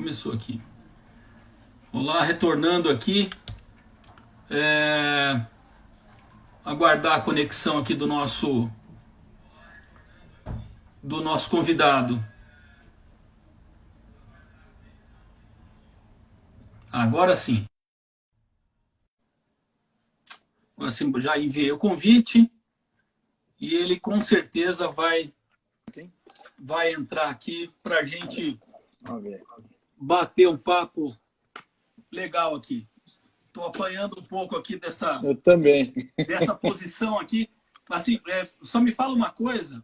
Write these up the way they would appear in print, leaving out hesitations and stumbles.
Começou aqui. Olá, retornando aqui. Aguardar a conexão aqui do nosso convidado. Agora sim. Agora sim, já enviei o convite e ele com certeza vai entrar aqui para a gente bater um papo legal aqui. Estou apanhando um pouco aqui Eu também. dessa posição aqui. Assim, só me fala uma coisa.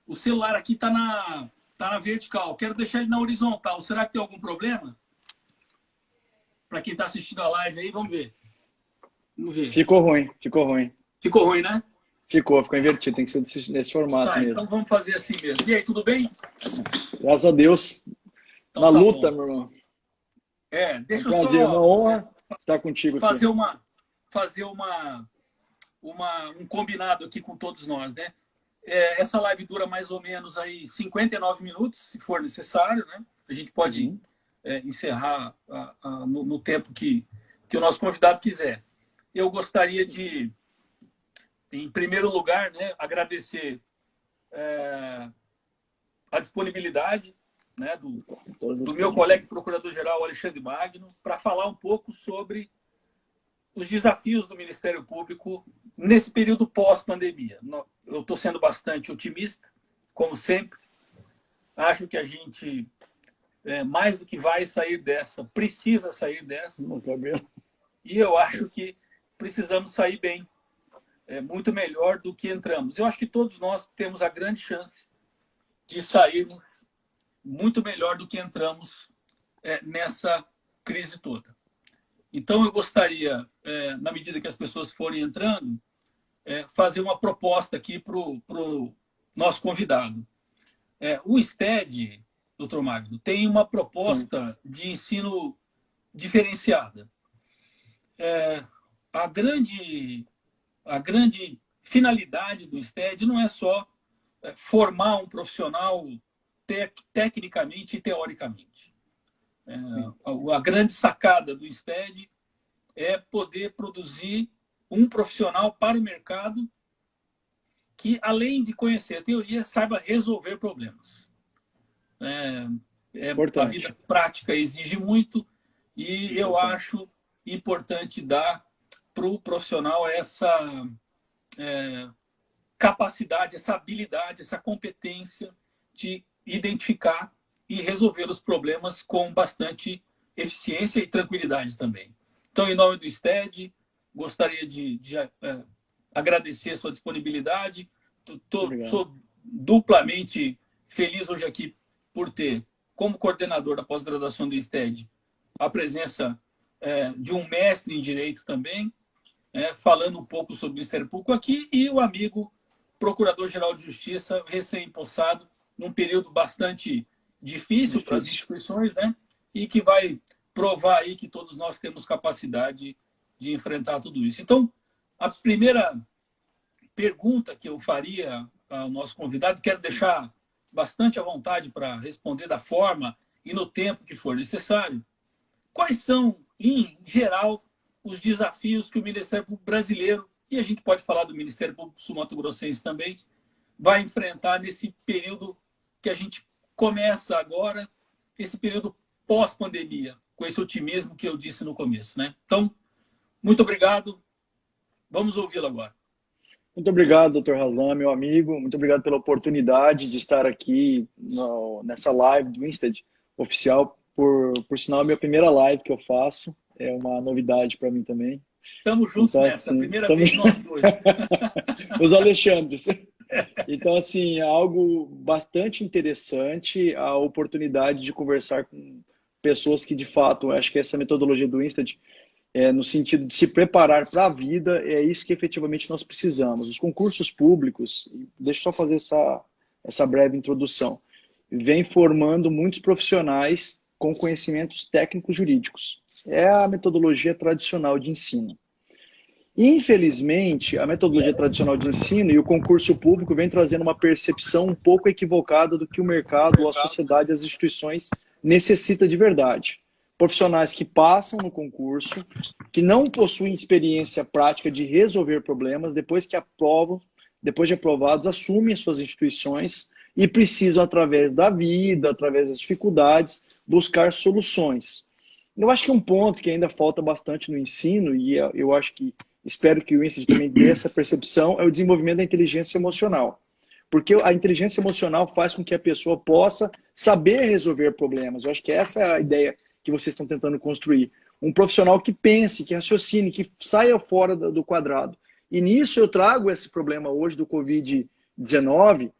O celular aqui está na vertical. Quero deixar ele na horizontal. Será que tem algum problema? Para quem está assistindo a live aí, vamos ver. Vamos ver. Ficou ruim. Ficou ruim, né? Ficou invertido. Tem que ser nesse formato mesmo. Então vamos fazer assim mesmo. E aí, tudo bem? Graças a Deus. Então, na tá luta, bom. meu irmão. Deixa um eu prazer, só uma honra estar contigo fazer aqui. um combinado aqui com todos nós, né? Essa live dura mais ou menos aí 59 minutos, se for necessário, né? A gente pode encerrar no tempo que o nosso convidado quiser. Eu gostaria de, em primeiro lugar, né, agradecer a disponibilidade, né, do meu colega procurador-geral Alexandre Magno para falar um pouco sobre os desafios do Ministério Público nesse período pós-pandemia. Eu estou sendo bastante otimista, como sempre. Acho que a gente, mais do que vai sair dessa, precisa sair dessa. E eu acho que precisamos sair bem, muito melhor do que entramos. Eu acho que todos nós temos a grande chance de sairmos muito melhor do que entramos nessa crise toda. Então, eu gostaria, na medida que as pessoas forem entrando, fazer uma proposta aqui para o nosso convidado. O STED, doutor Magno, tem uma proposta de ensino diferenciada. A grande finalidade do STED não é só formar um profissional tecnicamente e teoricamente. A grande sacada do STED é poder produzir um profissional para o mercado que, além de conhecer a teoria, saiba resolver problemas. A vida prática exige muito e eu acho importante dar para o profissional essa capacidade, essa habilidade, essa competência de identificar e resolver os problemas com bastante eficiência e tranquilidade também. Então, em nome do STED, gostaria de agradecer a sua disponibilidade. Sou duplamente feliz hoje aqui por ter, como coordenador da pós-graduação do STED, a presença de um mestre em Direito também, falando um pouco sobre o Ministério Público aqui, e o amigo Procurador-Geral de Justiça, recém-impossado, num período bastante difícil para as instituições, né? E que vai provar aí que todos nós temos capacidade de enfrentar tudo isso. Então, a primeira pergunta que eu faria ao nosso convidado, quero deixar bastante à vontade para responder da forma e no tempo que for necessário. Quais são, em geral, os desafios que o Ministério Público brasileiro, e a gente pode falar do Ministério Público sul-mato-grossense também, vai enfrentar nesse período que a gente começa agora, esse período pós-pandemia, com esse otimismo que eu disse no começo, né? Então, muito obrigado. Vamos ouvi-lo agora. Muito obrigado, doutor Raslan, meu amigo. Muito obrigado pela oportunidade de estar aqui nessa live do Insted oficial. Por sinal, é a minha primeira live que eu faço. É uma novidade para mim também. Estamos juntos então, nessa, assim, primeira vez nós dois. Os Alexandres. Então, assim, é algo bastante interessante, a oportunidade de conversar com pessoas que, de fato, acho que essa metodologia do Insted, no sentido de se preparar para a vida, é isso que efetivamente nós precisamos. Os concursos públicos, deixa eu só fazer essa breve introdução, vem formando muitos profissionais com conhecimentos técnicos jurídicos. É a metodologia tradicional de ensino. Infelizmente, a metodologia tradicional de ensino e o concurso público vem trazendo uma percepção um pouco equivocada do que o mercado, a sociedade, as instituições necessita de verdade. Profissionais que passam no concurso, que não possuem experiência prática de resolver problemas, depois que aprovam, depois de aprovados, assumem as suas instituições e precisam, através da vida, através das dificuldades, buscar soluções. Eu acho que um ponto que ainda falta bastante no ensino, e eu acho que, espero que o INSEAD também dê essa percepção, é o desenvolvimento da inteligência emocional. Porque a inteligência emocional faz com que a pessoa possa saber resolver problemas. Eu acho que essa é a ideia que vocês estão tentando construir. Um profissional que pense, que raciocine, que saia fora do quadrado. E nisso eu trago esse problema hoje do Covid-19,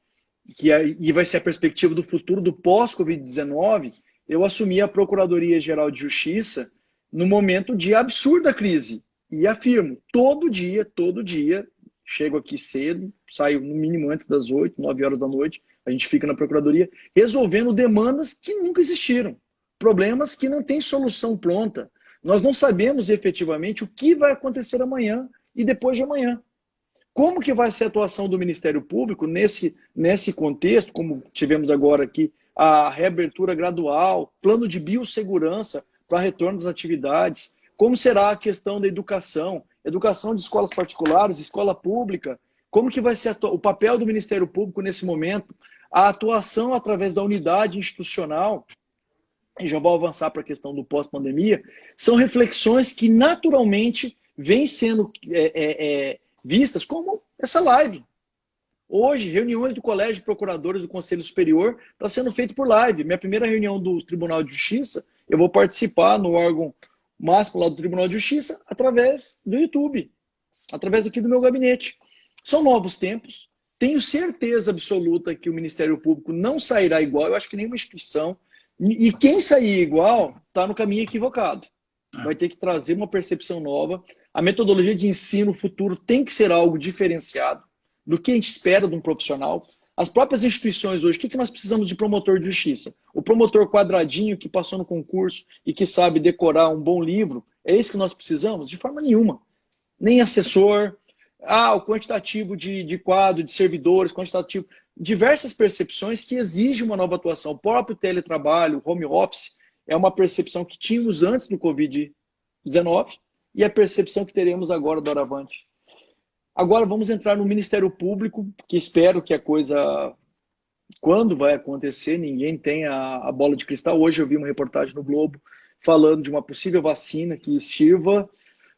e vai ser a perspectiva do futuro do pós-Covid-19. Eu assumi a Procuradoria-Geral de Justiça no momento de absurda crise. E afirmo, todo dia, chego aqui cedo, saio no mínimo antes das 8, 9 horas da noite, a gente fica na Procuradoria, resolvendo demandas que nunca existiram. Problemas que não têm solução pronta. Nós não sabemos efetivamente o que vai acontecer amanhã e depois de amanhã. Como que vai ser a atuação do Ministério Público nesse contexto, como tivemos agora aqui, a reabertura gradual, plano de biossegurança para retorno das atividades, como será a questão da educação de escolas particulares, escola pública, como que vai ser o papel do Ministério Público nesse momento, a atuação através da unidade institucional, e já vou avançar para a questão do pós-pandemia, são reflexões que naturalmente vêm sendo vistas como essa live. Hoje, reuniões do Colégio de Procuradores do Conselho Superior está sendo feito por live. Minha primeira reunião do Tribunal de Justiça, eu vou participar no órgão máximo lá do Tribunal de Justiça através do YouTube, através aqui do meu gabinete. São novos tempos. Tenho certeza absoluta que o Ministério Público não sairá igual. Eu acho que nenhuma instituição. E quem sair igual está no caminho equivocado. Vai ter que trazer uma percepção nova. A metodologia de ensino futuro tem que ser algo diferenciado do que a gente espera de um profissional. As próprias instituições hoje, o que nós precisamos de promotor de justiça? O promotor quadradinho que passou no concurso e que sabe decorar um bom livro, é esse que nós precisamos? De forma nenhuma. Nem assessor, o quantitativo de quadro, de servidores, quantitativo, diversas percepções que exigem uma nova atuação. O próprio teletrabalho, home office, é uma percepção que tínhamos antes do Covid-19 e a percepção que teremos agora do Doravante. Agora vamos entrar no Ministério Público, que espero que a coisa, quando vai acontecer, ninguém tem a bola de cristal. Hoje eu vi uma reportagem no Globo falando de uma possível vacina que sirva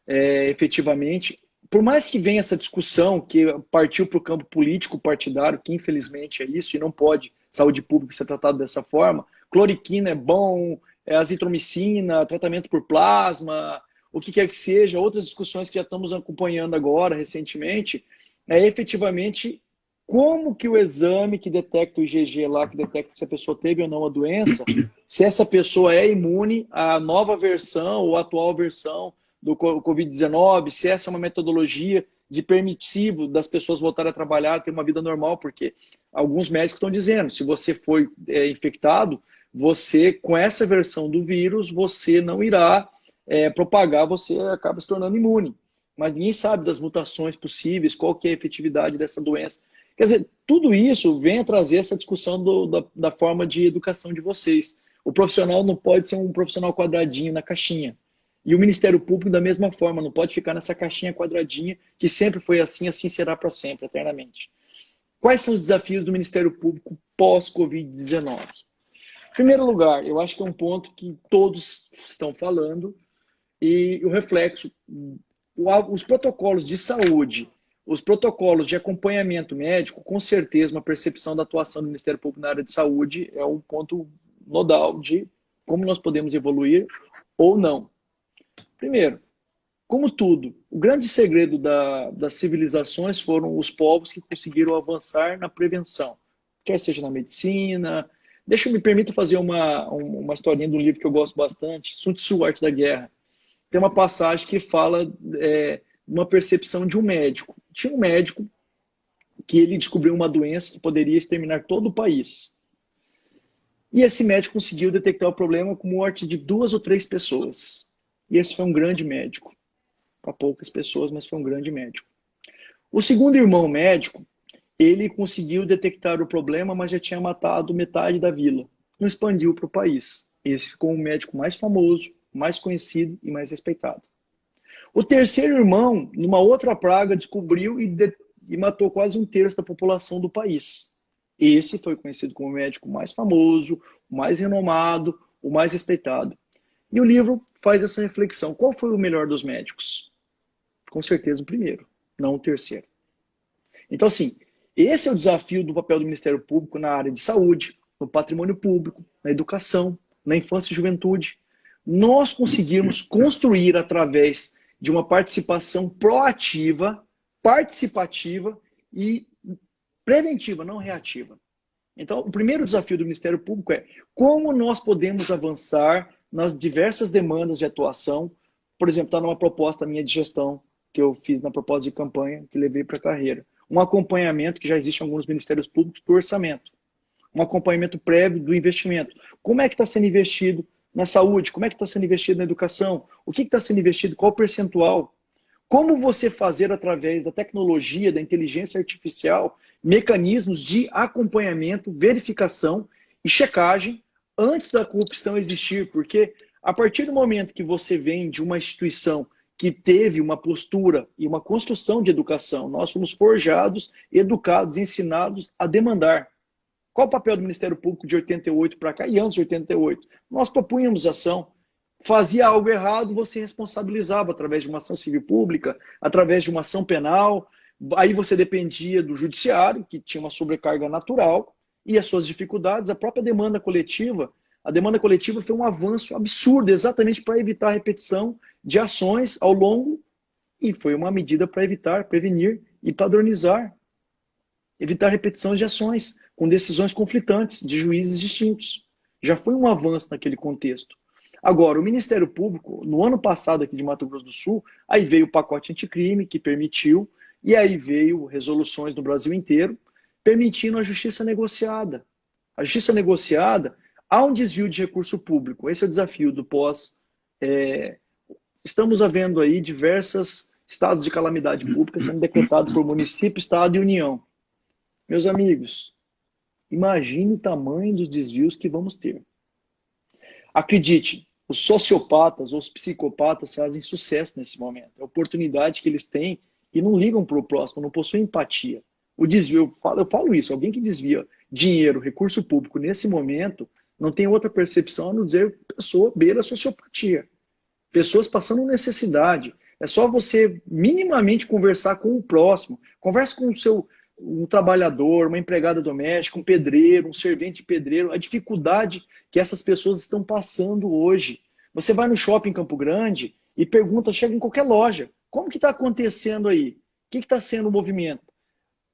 efetivamente. Por mais que venha essa discussão que partiu para o campo político partidário, que infelizmente é isso, e não pode saúde pública ser tratada dessa forma, cloriquina é bom, azitromicina, tratamento por plasma, o que quer que seja, outras discussões que já estamos acompanhando agora, recentemente, é efetivamente como que o exame que detecta o IgG lá, que detecta se a pessoa teve ou não a doença, se essa pessoa é imune à nova versão ou à atual versão do Covid-19, se essa é uma metodologia de permitivo das pessoas voltarem a trabalhar, ter uma vida normal, porque alguns médicos estão dizendo, se você foi infectado, você, com essa versão do vírus, você não irá propagar, você acaba se tornando imune. Mas ninguém sabe das mutações possíveis, qual que é a efetividade dessa doença. Quer dizer, tudo isso vem a trazer essa discussão da forma de educação de vocês. O profissional não pode ser um profissional quadradinho na caixinha. E o Ministério Público, da mesma forma, não pode ficar nessa caixinha quadradinha, que sempre foi assim, assim será para sempre, eternamente. Quais são os desafios do Ministério Público pós-Covid-19? Em primeiro lugar, eu acho que é um ponto que todos estão falando, e o reflexo, os protocolos de saúde, os protocolos de acompanhamento médico, com certeza uma percepção da atuação do Ministério Público na área de saúde é um ponto nodal de como nós podemos evoluir ou não. Primeiro, como tudo, o grande segredo das civilizações foram os povos que conseguiram avançar na prevenção, quer seja na medicina. Me permita fazer uma historinha do livro que eu gosto bastante, Sun Tzu, Arte da Guerra. Tem uma passagem que fala uma percepção de um médico. Tinha um médico que ele descobriu uma doença que poderia exterminar todo o país. E esse médico conseguiu detectar o problema com a morte de 2 ou 3 pessoas. E esse foi um grande médico. Para poucas pessoas, mas foi um grande médico. O segundo irmão médico, ele conseguiu detectar o problema, mas já tinha matado metade da vila. Não expandiu para o país. Esse ficou o médico mais famoso, mais conhecido e mais respeitado. O terceiro irmão, numa outra praga, descobriu e matou quase um terço da população do país. Esse foi conhecido como o médico mais famoso, o mais renomado, o mais respeitado. E o livro faz essa reflexão. Qual foi o melhor dos médicos? Com certeza o primeiro, não o terceiro. Então, assim, esse é o desafio do papel do Ministério Público na área de saúde, no patrimônio público, na educação, na infância e juventude. Nós conseguirmos construir através de uma participação proativa, participativa e preventiva, não reativa. Então, o primeiro desafio do Ministério Público é como nós podemos avançar nas diversas demandas de atuação. Por exemplo, está numa proposta minha de gestão que eu fiz na proposta de campanha que levei para a carreira. Um acompanhamento que já existe em alguns ministérios públicos do orçamento. Um acompanhamento prévio do investimento. Como é que está sendo investido na saúde? Como é que está sendo investido na educação? O que está sendo investido? Qual o percentual? Como você fazer, através da tecnologia, da inteligência artificial, mecanismos de acompanhamento, verificação e checagem antes da corrupção existir? Porque a partir do momento que você vem de uma instituição que teve uma postura e uma construção de educação, nós fomos forjados, educados, ensinados a demandar. Qual o papel do Ministério Público de 88 para cá e antes de 88? Nós propunhamos ação. Fazia algo errado, você responsabilizava através de uma ação civil pública, através de uma ação penal. Aí você dependia do judiciário, que tinha uma sobrecarga natural, e as suas dificuldades, a própria demanda coletiva. A demanda coletiva foi um avanço absurdo, exatamente para evitar a repetição de ações ao longo, e foi uma medida para evitar, prevenir e padronizar. Evitar repetição de ações com decisões conflitantes de juízes distintos. Já foi um avanço naquele contexto. Agora, o Ministério Público, no ano passado aqui de Mato Grosso do Sul, aí veio o pacote anticrime que permitiu, e aí veio resoluções no Brasil inteiro, permitindo a justiça negociada. A justiça negociada, há um desvio de recurso público. Esse é o desafio do pós. Estamos havendo aí diversos estados de calamidade pública sendo decretados por município, estado e União. Meus amigos, imagine o tamanho dos desvios que vamos ter. Acredite, os sociopatas ou os psicopatas fazem sucesso nesse momento. É a oportunidade que eles têm e não ligam para o próximo, não possuem empatia. O desvio, eu falo isso, alguém que desvia dinheiro, recurso público nesse momento, não tem outra percepção a não dizer pessoa beira a sociopatia. Pessoas passando necessidade. É só você minimamente conversar com o próximo. Converse com um trabalhador, uma empregada doméstica, um pedreiro, um servente pedreiro, a dificuldade que essas pessoas estão passando hoje. Você vai no shopping em Campo Grande e pergunta, chega em qualquer loja, como que está acontecendo aí? O que está sendo o movimento?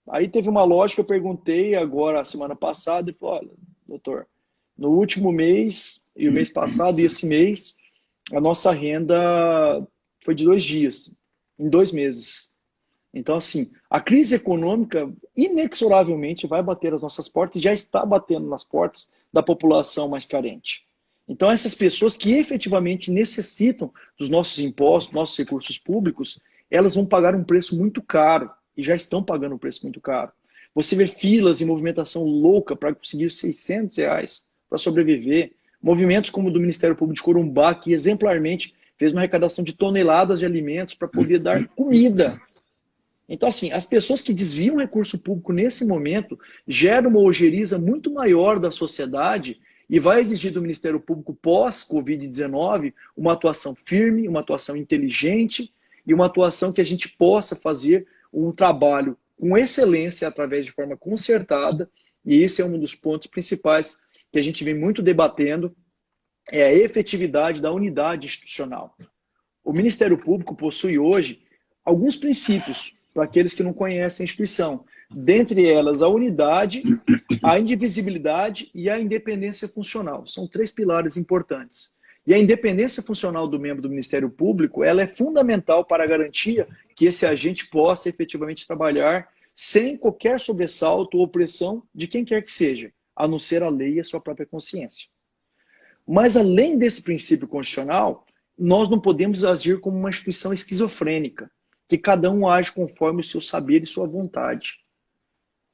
Aí teve uma loja que eu perguntei agora, semana passada, e falou, olha, doutor, no último mês, e o mês passado, e esse mês, a nossa renda foi de 2 dias, em 2 meses. Então, assim, a crise econômica inexoravelmente vai bater as nossas portas, já está batendo nas portas da população mais carente. Então, essas pessoas que efetivamente necessitam dos nossos impostos, nossos recursos públicos, elas vão pagar um preço muito caro, e já estão pagando um preço muito caro. Você vê filas e movimentação louca para conseguir R$600 para sobreviver. Movimentos como o do Ministério Público de Corumbá, que exemplarmente fez uma arrecadação de toneladas de alimentos para poder dar comida. Então, assim, as pessoas que desviam recurso público nesse momento geram uma ojeriza muito maior da sociedade e vai exigir do Ministério Público pós-Covid-19 uma atuação firme, uma atuação inteligente e uma atuação que a gente possa fazer um trabalho com excelência através de forma concertada, e esse é um dos pontos principais que a gente vem muito debatendo, é a efetividade da unidade institucional. O Ministério Público possui hoje alguns princípios para aqueles que não conhecem a instituição. Dentre elas, a unidade, a indivisibilidade e a independência funcional. São 3 pilares importantes. E a independência funcional do membro do Ministério Público, ela é fundamental para a garantia que esse agente possa efetivamente trabalhar sem qualquer sobressalto ou pressão de quem quer que seja, a não ser a lei e a sua própria consciência. Mas, além desse princípio constitucional, nós não podemos agir como uma instituição esquizofrênica, que cada um age conforme o seu saber e sua vontade.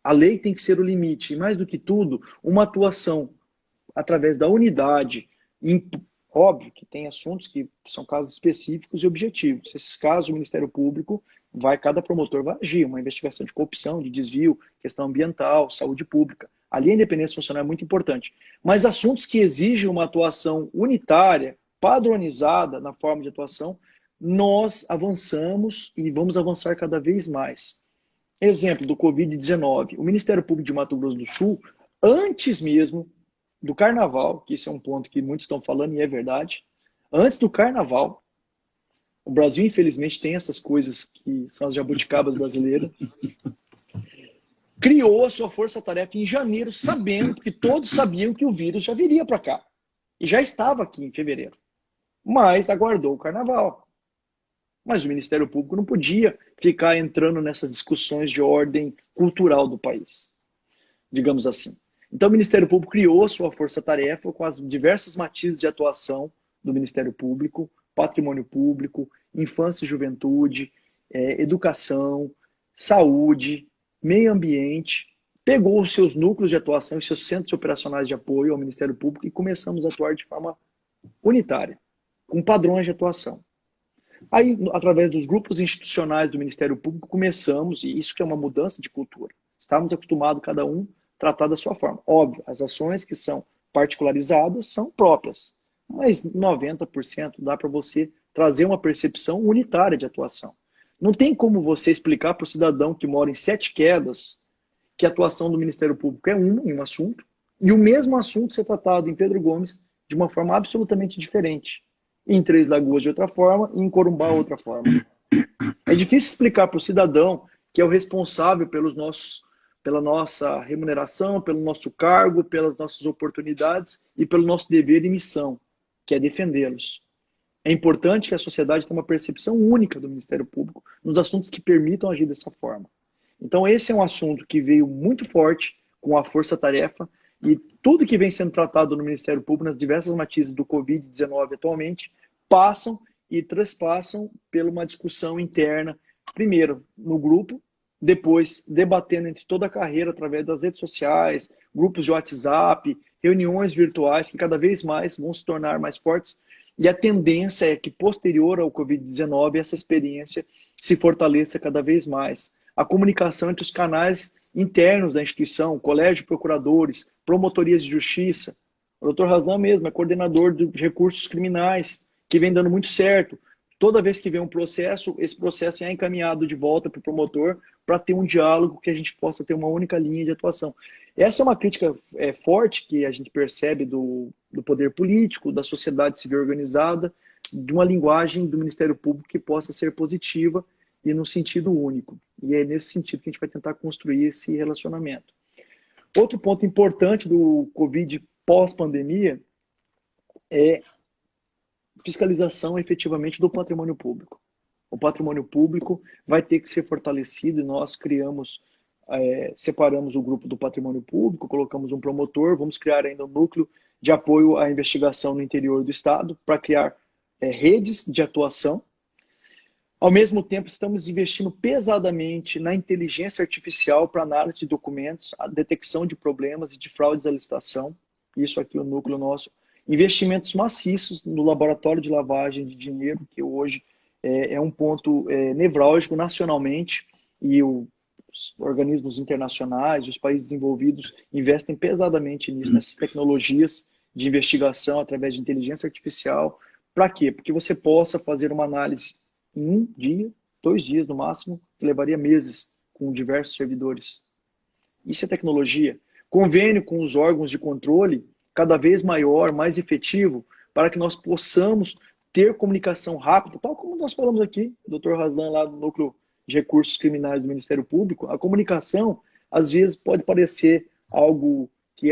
A lei tem que ser o limite, e mais do que tudo, uma atuação através da unidade, Óbvio que tem assuntos que são casos específicos e objetivos. Esses casos, o Ministério Público cada promotor vai agir, uma investigação de corrupção, de desvio, questão ambiental, saúde pública. Ali a independência funcional é muito importante. Mas assuntos que exigem uma atuação unitária, padronizada na forma de atuação, nós avançamos e vamos avançar cada vez mais. Exemplo do Covid-19. O Ministério Público de Mato Grosso do Sul, antes mesmo do Carnaval, que esse é um ponto que muitos estão falando e é verdade, antes do Carnaval, o Brasil, infelizmente, tem essas coisas que são as jabuticabas brasileiras, criou a sua força-tarefa em janeiro, sabendo, porque todos sabiam que o vírus já viria para cá. E já estava aqui em fevereiro. Mas aguardou o Carnaval. Mas o Ministério Público não podia ficar entrando nessas discussões de ordem cultural do país, digamos assim. Então, o Ministério Público criou sua força-tarefa com as diversas matizes de atuação do Ministério Público, patrimônio público, infância e juventude, educação, saúde, meio ambiente, pegou os seus núcleos de atuação e seus centros operacionais de apoio ao Ministério Público e começamos a atuar de forma unitária, com padrões de atuação. Aí, através dos grupos institucionais do Ministério Público, começamos, e isso que é uma mudança de cultura. Estávamos acostumados, cada um, tratar da sua forma. Óbvio, as ações que são particularizadas são próprias, mas 90% dá para você trazer uma percepção unitária de atuação. Não tem como você explicar para o cidadão que mora em Sete Quedas que a atuação do Ministério Público é em um assunto, e o mesmo assunto ser tratado em Pedro Gomes de uma forma absolutamente diferente. Em Três Lagoas de outra forma, e em Corumbá outra forma. É difícil explicar para o cidadão que é o responsável pela nossa remuneração, pelo nosso cargo, pelas nossas oportunidades e pelo nosso dever e missão, que é defendê-los. É importante que a sociedade tenha uma percepção única do Ministério Público nos assuntos que permitam agir dessa forma. Então, esse é um assunto que veio muito forte com a força-tarefa e tudo que vem sendo tratado no Ministério Público, nas diversas matizes do Covid-19 atualmente, passam e transpassam por uma discussão interna, primeiro no grupo, depois debatendo entre toda a carreira através das redes sociais, grupos de WhatsApp, reuniões virtuais que cada vez mais vão se tornar mais fortes. E a tendência é que, posterior ao Covid-19, essa experiência se fortaleça cada vez mais. A comunicação entre os canais internos da instituição, colégio de procuradores, promotorias de justiça. O doutor Razan mesmo é coordenador de recursos criminais, que vem dando muito certo. Toda vez que vem um processo, esse processo é encaminhado de volta para o promotor para ter um diálogo que a gente possa ter uma única linha de atuação. Essa é uma crítica forte que a gente percebe do poder político, da sociedade civil organizada, de uma linguagem do Ministério Público que possa ser positiva e no sentido único. E é nesse sentido que a gente vai tentar construir esse relacionamento. Outro ponto importante do Covid pós-pandemia é fiscalização efetivamente do patrimônio público. O patrimônio público vai ter que ser fortalecido e nós separamos o grupo do patrimônio público, colocamos um promotor, vamos criar ainda um núcleo de apoio à investigação no interior do Estado para criar redes de atuação. Ao mesmo tempo, estamos investindo pesadamente na inteligência artificial para análise de documentos, a detecção de problemas e de fraudes à licitação. Isso aqui é o núcleo nosso. Investimentos maciços no laboratório de lavagem de dinheiro, que hoje é um ponto nevrálgico nacionalmente, e os organismos internacionais, os países desenvolvidos investem pesadamente nisso, nessas tecnologias de investigação através de inteligência artificial. Para quê? Porque você possa fazer uma análise em 1 dia, 2 dias no máximo, que levaria meses com diversos servidores. Isso é tecnologia. Convênio com os órgãos de controle cada vez maior, mais efetivo, para que nós possamos ter comunicação rápida, tal como nós falamos aqui, o Dr. Razan lá no Núcleo de Recursos Criminais do Ministério Público. A comunicação, às vezes, pode parecer algo que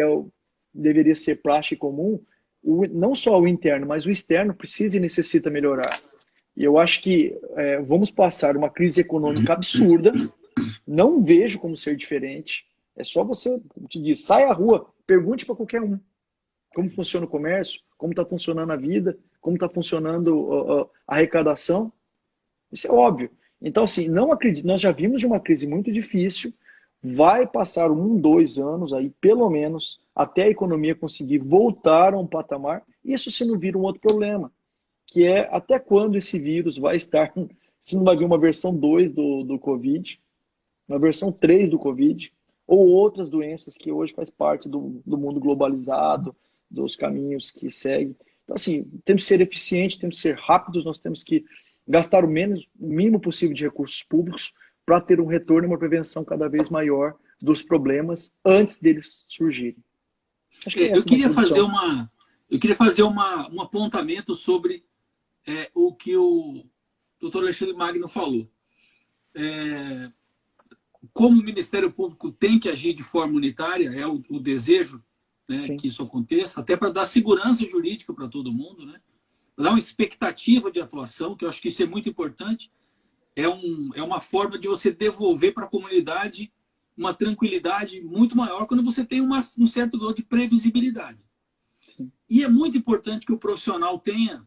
deveria ser praxe comum, não só o interno, mas o externo precisa e necessita melhorar. E eu acho que vamos passar uma crise econômica absurda, não vejo como ser diferente, é só você, como te diz, sai à rua, pergunte para qualquer um como funciona o comércio, como está funcionando a vida, como está funcionando a arrecadação. Isso é óbvio. Então, assim, não acredito, nós já vimos de uma crise muito difícil, vai passar 1, 2 anos aí, pelo menos, até a economia conseguir voltar a um patamar. Isso se não vira um outro problema, que é até quando esse vírus vai estar, se não vai vir uma versão 2 do Covid, uma versão 3 do Covid, ou outras doenças que hoje faz parte do mundo globalizado, dos caminhos que segue. Então, assim, temos que ser eficientes, temos que ser rápidos, nós temos que gastar o mínimo possível de recursos públicos para ter um retorno e uma prevenção cada vez maior dos problemas antes deles surgirem. Acho que Eu queria fazer um apontamento sobre o que o Dr. Alexandre Magno falou. Como o Ministério Público tem que agir de forma unitária, é o desejo, né, que isso aconteça, até para dar segurança jurídica para todo mundo, né? Dar uma expectativa de atuação, que eu acho que isso é muito importante. É uma forma de você devolver para a comunidade uma tranquilidade muito maior quando você tem um certo grau de previsibilidade. E é muito importante que o profissional tenha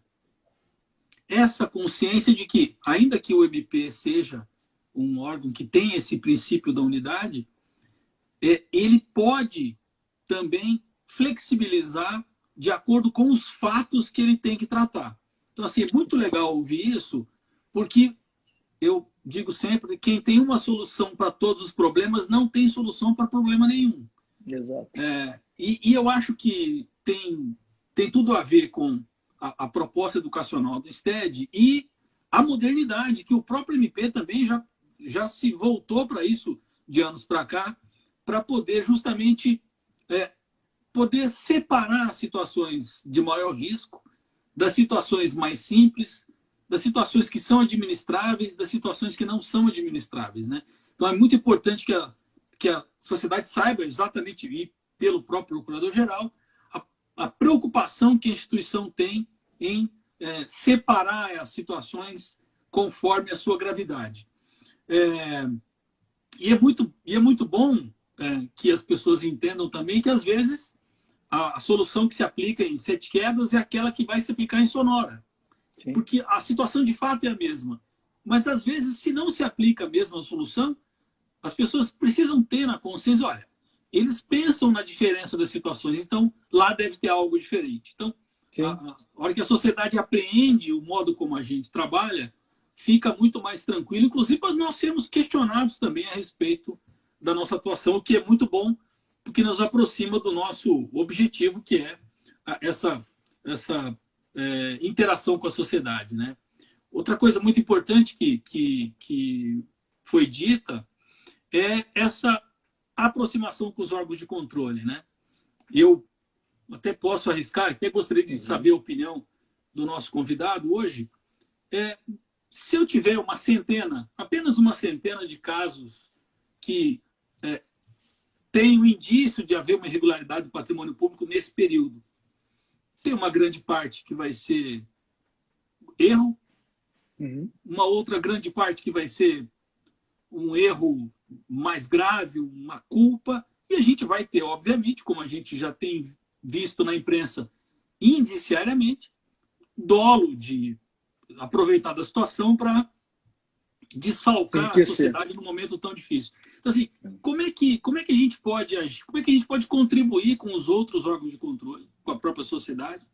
essa consciência de que, ainda que o MP seja um órgão que tem esse princípio da unidade, ele pode também flexibilizar de acordo com os fatos que ele tem que tratar. Então, assim, é muito legal ouvir isso, porque eu digo sempre que quem tem uma solução para todos os problemas não tem solução para problema nenhum. Exato. E eu acho que tem tudo a ver com a proposta educacional do STED e a modernidade, que o próprio MP também já se voltou para isso de anos para cá, para poder justamente poder separar situações de maior risco das situações mais simples, das situações que são administráveis, das situações que não são administráveis, né? Então é muito importante que a sociedade saiba exatamente, e pelo próprio Procurador-Geral, a preocupação que a instituição tem em separar as situações conforme a sua gravidade. E é muito bom que as pessoas entendam também que, às vezes, a solução que se aplica em 7 quedas é aquela que vai se aplicar em Sonora. Sim. Porque a situação de fato é a mesma. Mas, às vezes, se não se aplica a mesma solução, as pessoas precisam ter na consciência, olha, eles pensam na diferença das situações, então lá deve ter algo diferente. Então, a hora que a sociedade apreende o modo como a gente trabalha, fica muito mais tranquilo, inclusive para nós sermos questionados também a respeito da nossa atuação, o que é muito bom, porque nos aproxima do nosso objetivo, que é essa interação com a sociedade, né? Outra coisa muito importante que foi dita é essa aproximação com os órgãos de controle, né? Eu até posso arriscar, até gostaria de saber a opinião do nosso convidado hoje. Se eu tiver apenas uma centena de casos que tem o indício de haver uma irregularidade do patrimônio público nesse período, tem uma grande parte que vai ser erro, uma outra grande parte que vai ser um erro mais grave, uma culpa, e a gente vai ter, obviamente, como a gente já tem visto na imprensa, indiciariamente, dolo de aproveitar da situação para desfalcar a sociedade num momento tão difícil. Então, assim, como é que a gente pode agir? Como é que a gente pode contribuir com os outros órgãos de controle, com a própria sociedade,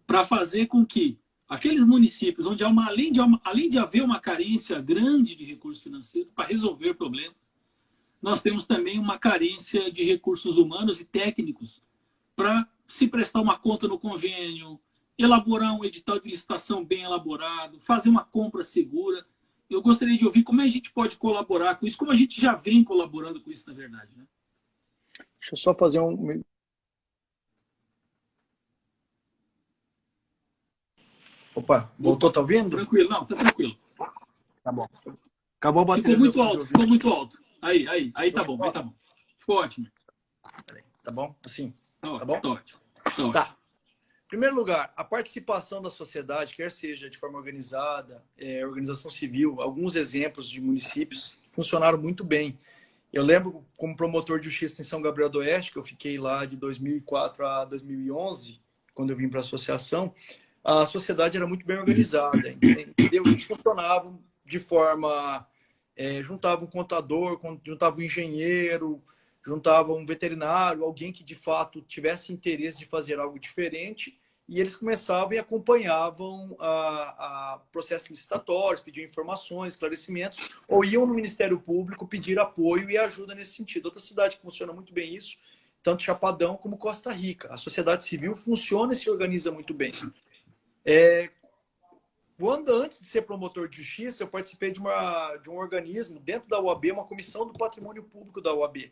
para fazer com que aqueles municípios onde além de haver uma carência grande de recursos financeiros para resolver problemas, nós temos também uma carência de recursos humanos e técnicos para se prestar uma conta no convênio, elaborar um edital de licitação bem elaborado, fazer uma compra segura. Eu gostaria de ouvir como a gente pode colaborar com isso, como a gente já vem colaborando com isso, na verdade, né? Deixa eu só fazer um... Opa, voltou, tá ouvindo? Tranquilo, não, tá tranquilo. Tá bom. Acabou a bateria. Ficou muito alto. Aí tá bom, aí tá bom. Ficou ótimo. Tá bom? Assim, tá bom? Tá ótimo. Tá. Em primeiro lugar, a participação da sociedade, quer seja de forma organizada, organização civil, alguns exemplos de municípios funcionaram muito bem. Eu lembro, como promotor de justiça em São Gabriel do Oeste, que eu fiquei lá de 2004 a 2011, quando eu vim para a associação, a sociedade era muito bem organizada, entendeu? Eles funcionavam de forma... juntava um contador, juntava um engenheiro, juntava um veterinário, alguém que de fato tivesse interesse de fazer algo diferente, e eles começavam e acompanhavam a processos licitatórios, pediam informações, esclarecimentos, ou iam no Ministério Público pedir apoio e ajuda nesse sentido. Outra cidade que funciona muito bem isso, tanto Chapadão como Costa Rica. A sociedade civil funciona e se organiza muito bem. Quando, antes de ser promotor de justiça, eu participei de um organismo dentro da OAB, uma comissão do patrimônio público da OAB.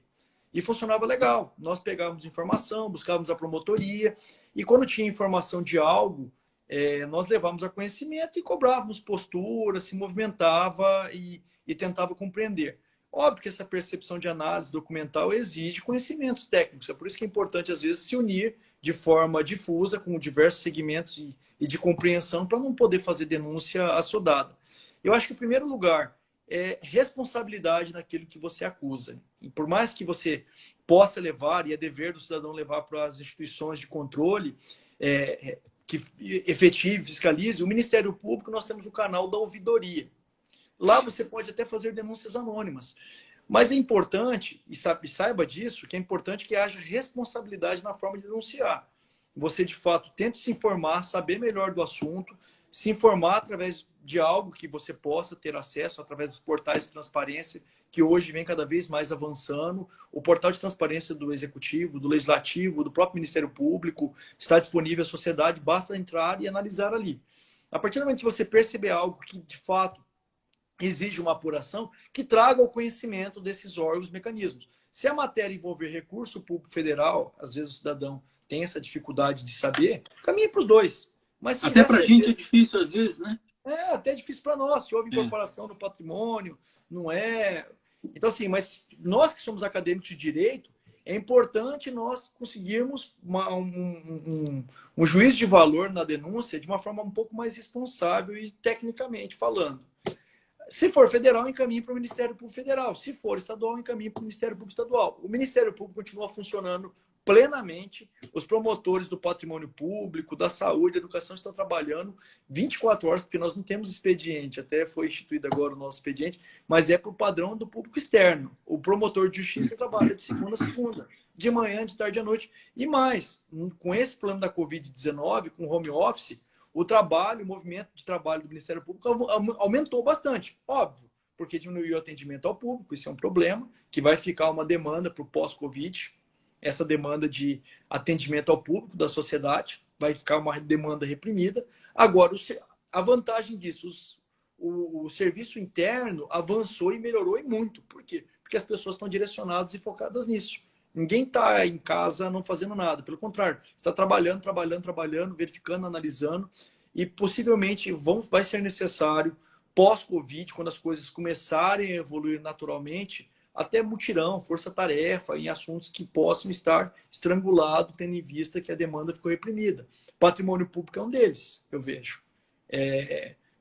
E funcionava legal. Nós pegávamos informação, buscávamos a promotoria, e quando tinha informação de algo, nós levávamos a conhecimento e cobrávamos postura, se movimentava e tentava compreender. Óbvio que essa percepção de análise documental exige conhecimentos técnicos. É por isso que é importante, às vezes, se unir de forma difusa com diversos segmentos e de compreensão para não poder fazer denúncia assodada. Eu acho que, em primeiro lugar, é responsabilidade naquilo que você acusa. E por mais que você possa levar, e é dever do cidadão levar para as instituições de controle que efetive, fiscalize, o Ministério Público, nós temos o canal da ouvidoria. Lá você pode até fazer denúncias anônimas. Mas é importante, e saiba disso, que é importante que haja responsabilidade na forma de denunciar. Você, de fato, tente se informar, saber melhor do assunto, se informar através de algo que você possa ter acesso, através dos portais de transparência, que hoje vem cada vez mais avançando. O portal de transparência do Executivo, do Legislativo, do próprio Ministério Público, está disponível à sociedade, basta entrar e analisar ali. A partir do momento que você perceber algo que, de fato, exige uma apuração, que traga ao conhecimento desses órgãos, mecanismos. Se a matéria envolver recurso público federal, às vezes o cidadão tem essa dificuldade de saber, caminhe para os dois. Mas se até para a gente é difícil às vezes, né? Até difícil para nós. Se houve incorporação no patrimônio, não é... Então, assim, mas nós que somos acadêmicos de direito, é importante nós conseguirmos um juízo de valor na denúncia de uma forma um pouco mais responsável e tecnicamente falando. Se for federal, encaminhe para o Ministério Público Federal. Se for estadual, encaminhe para o Ministério Público Estadual. O Ministério Público continua funcionando plenamente. Os promotores do patrimônio público, da saúde, da educação estão trabalhando 24 horas, porque nós não temos expediente. Até foi instituído agora o nosso expediente, mas é para o padrão do público externo. O promotor de justiça trabalha de segunda a segunda, de manhã, de tarde à noite. E mais, com esse plano da Covid-19, com home office, o trabalho, o movimento de trabalho do Ministério Público aumentou bastante. Óbvio, porque diminuiu o atendimento ao público, isso é um problema, que vai ficar uma demanda para o pós-Covid, essa demanda de atendimento ao público da sociedade, vai ficar uma demanda reprimida. Agora, a vantagem disso, o serviço interno avançou e melhorou e muito. Por quê? Porque as pessoas estão direcionadas e focadas nisso. Ninguém está em casa não fazendo nada. Pelo contrário, está trabalhando, verificando, analisando. E possivelmente vai ser necessário, pós-Covid, quando as coisas começarem a evoluir naturalmente, até mutirão, força-tarefa, em assuntos que possam estar estrangulados, tendo em vista que a demanda ficou reprimida. Patrimônio público é um deles, eu vejo.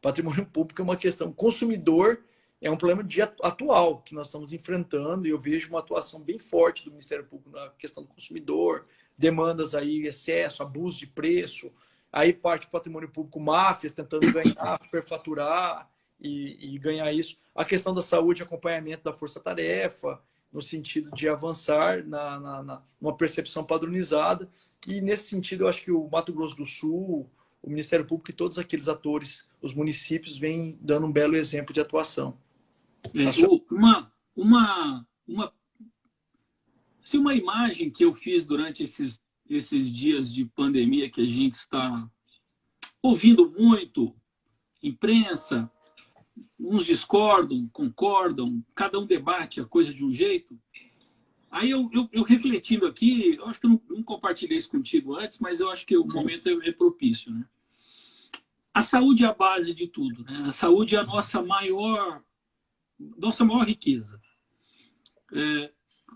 Patrimônio público é uma questão. Consumidor é um problema atual que nós estamos enfrentando, e eu vejo uma atuação bem forte do Ministério Público na questão do consumidor, demandas aí, excesso, abuso de preço, aí parte do patrimônio público, máfias tentando ganhar, superfaturar e ganhar isso. A questão da saúde, acompanhamento da força-tarefa, no sentido de avançar numa percepção padronizada, e nesse sentido eu acho que o Mato Grosso do Sul, o Ministério Público e todos aqueles atores, os municípios, vêm dando um belo exemplo de atuação. Uma imagem que eu fiz durante esses dias de pandemia que a gente está ouvindo muito, imprensa, uns discordam, concordam, cada um debate a coisa de um jeito. Aí eu refletindo aqui, eu acho que eu não compartilhei isso contigo antes, mas eu acho que o momento é propício, né? A saúde é a base de tudo, né? A saúde é a nossa maior riqueza.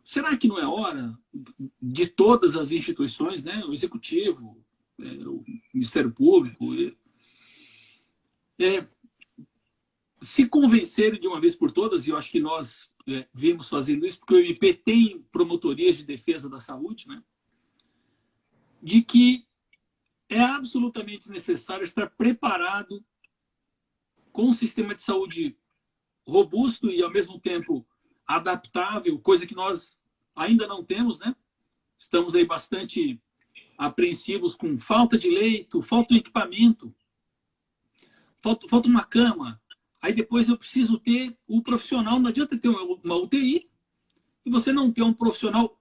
Será que não é hora de todas as instituições, né? O Executivo, o Ministério Público, se convencerem de uma vez por todas, e eu acho que nós vimos fazendo isso, porque o MP tem promotorias de defesa da saúde, né? De que é absolutamente necessário estar preparado com um sistema de saúde robusto e, ao mesmo tempo, adaptável, coisa que nós ainda não temos, né? Estamos aí bastante apreensivos com falta de leito, falta de equipamento, falta uma cama. Aí depois eu preciso ter o profissional. Não adianta ter uma UTI e você não ter um profissional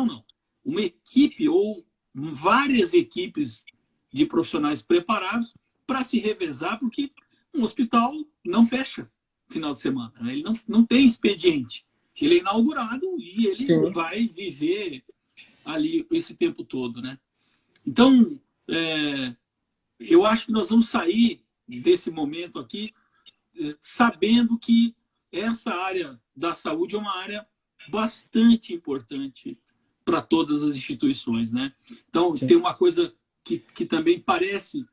não, uma equipe ou várias equipes de profissionais preparados para se revezar, porque um hospital não fecha final de semana, né? Ele não tem expediente. Ele é inaugurado e ele Sim. vai viver ali esse tempo todo, né? Então, eu acho que nós vamos sair desse momento aqui sabendo que essa área da saúde é uma área bastante importante para todas as instituições, né? Então, Sim. tem uma coisa que também parece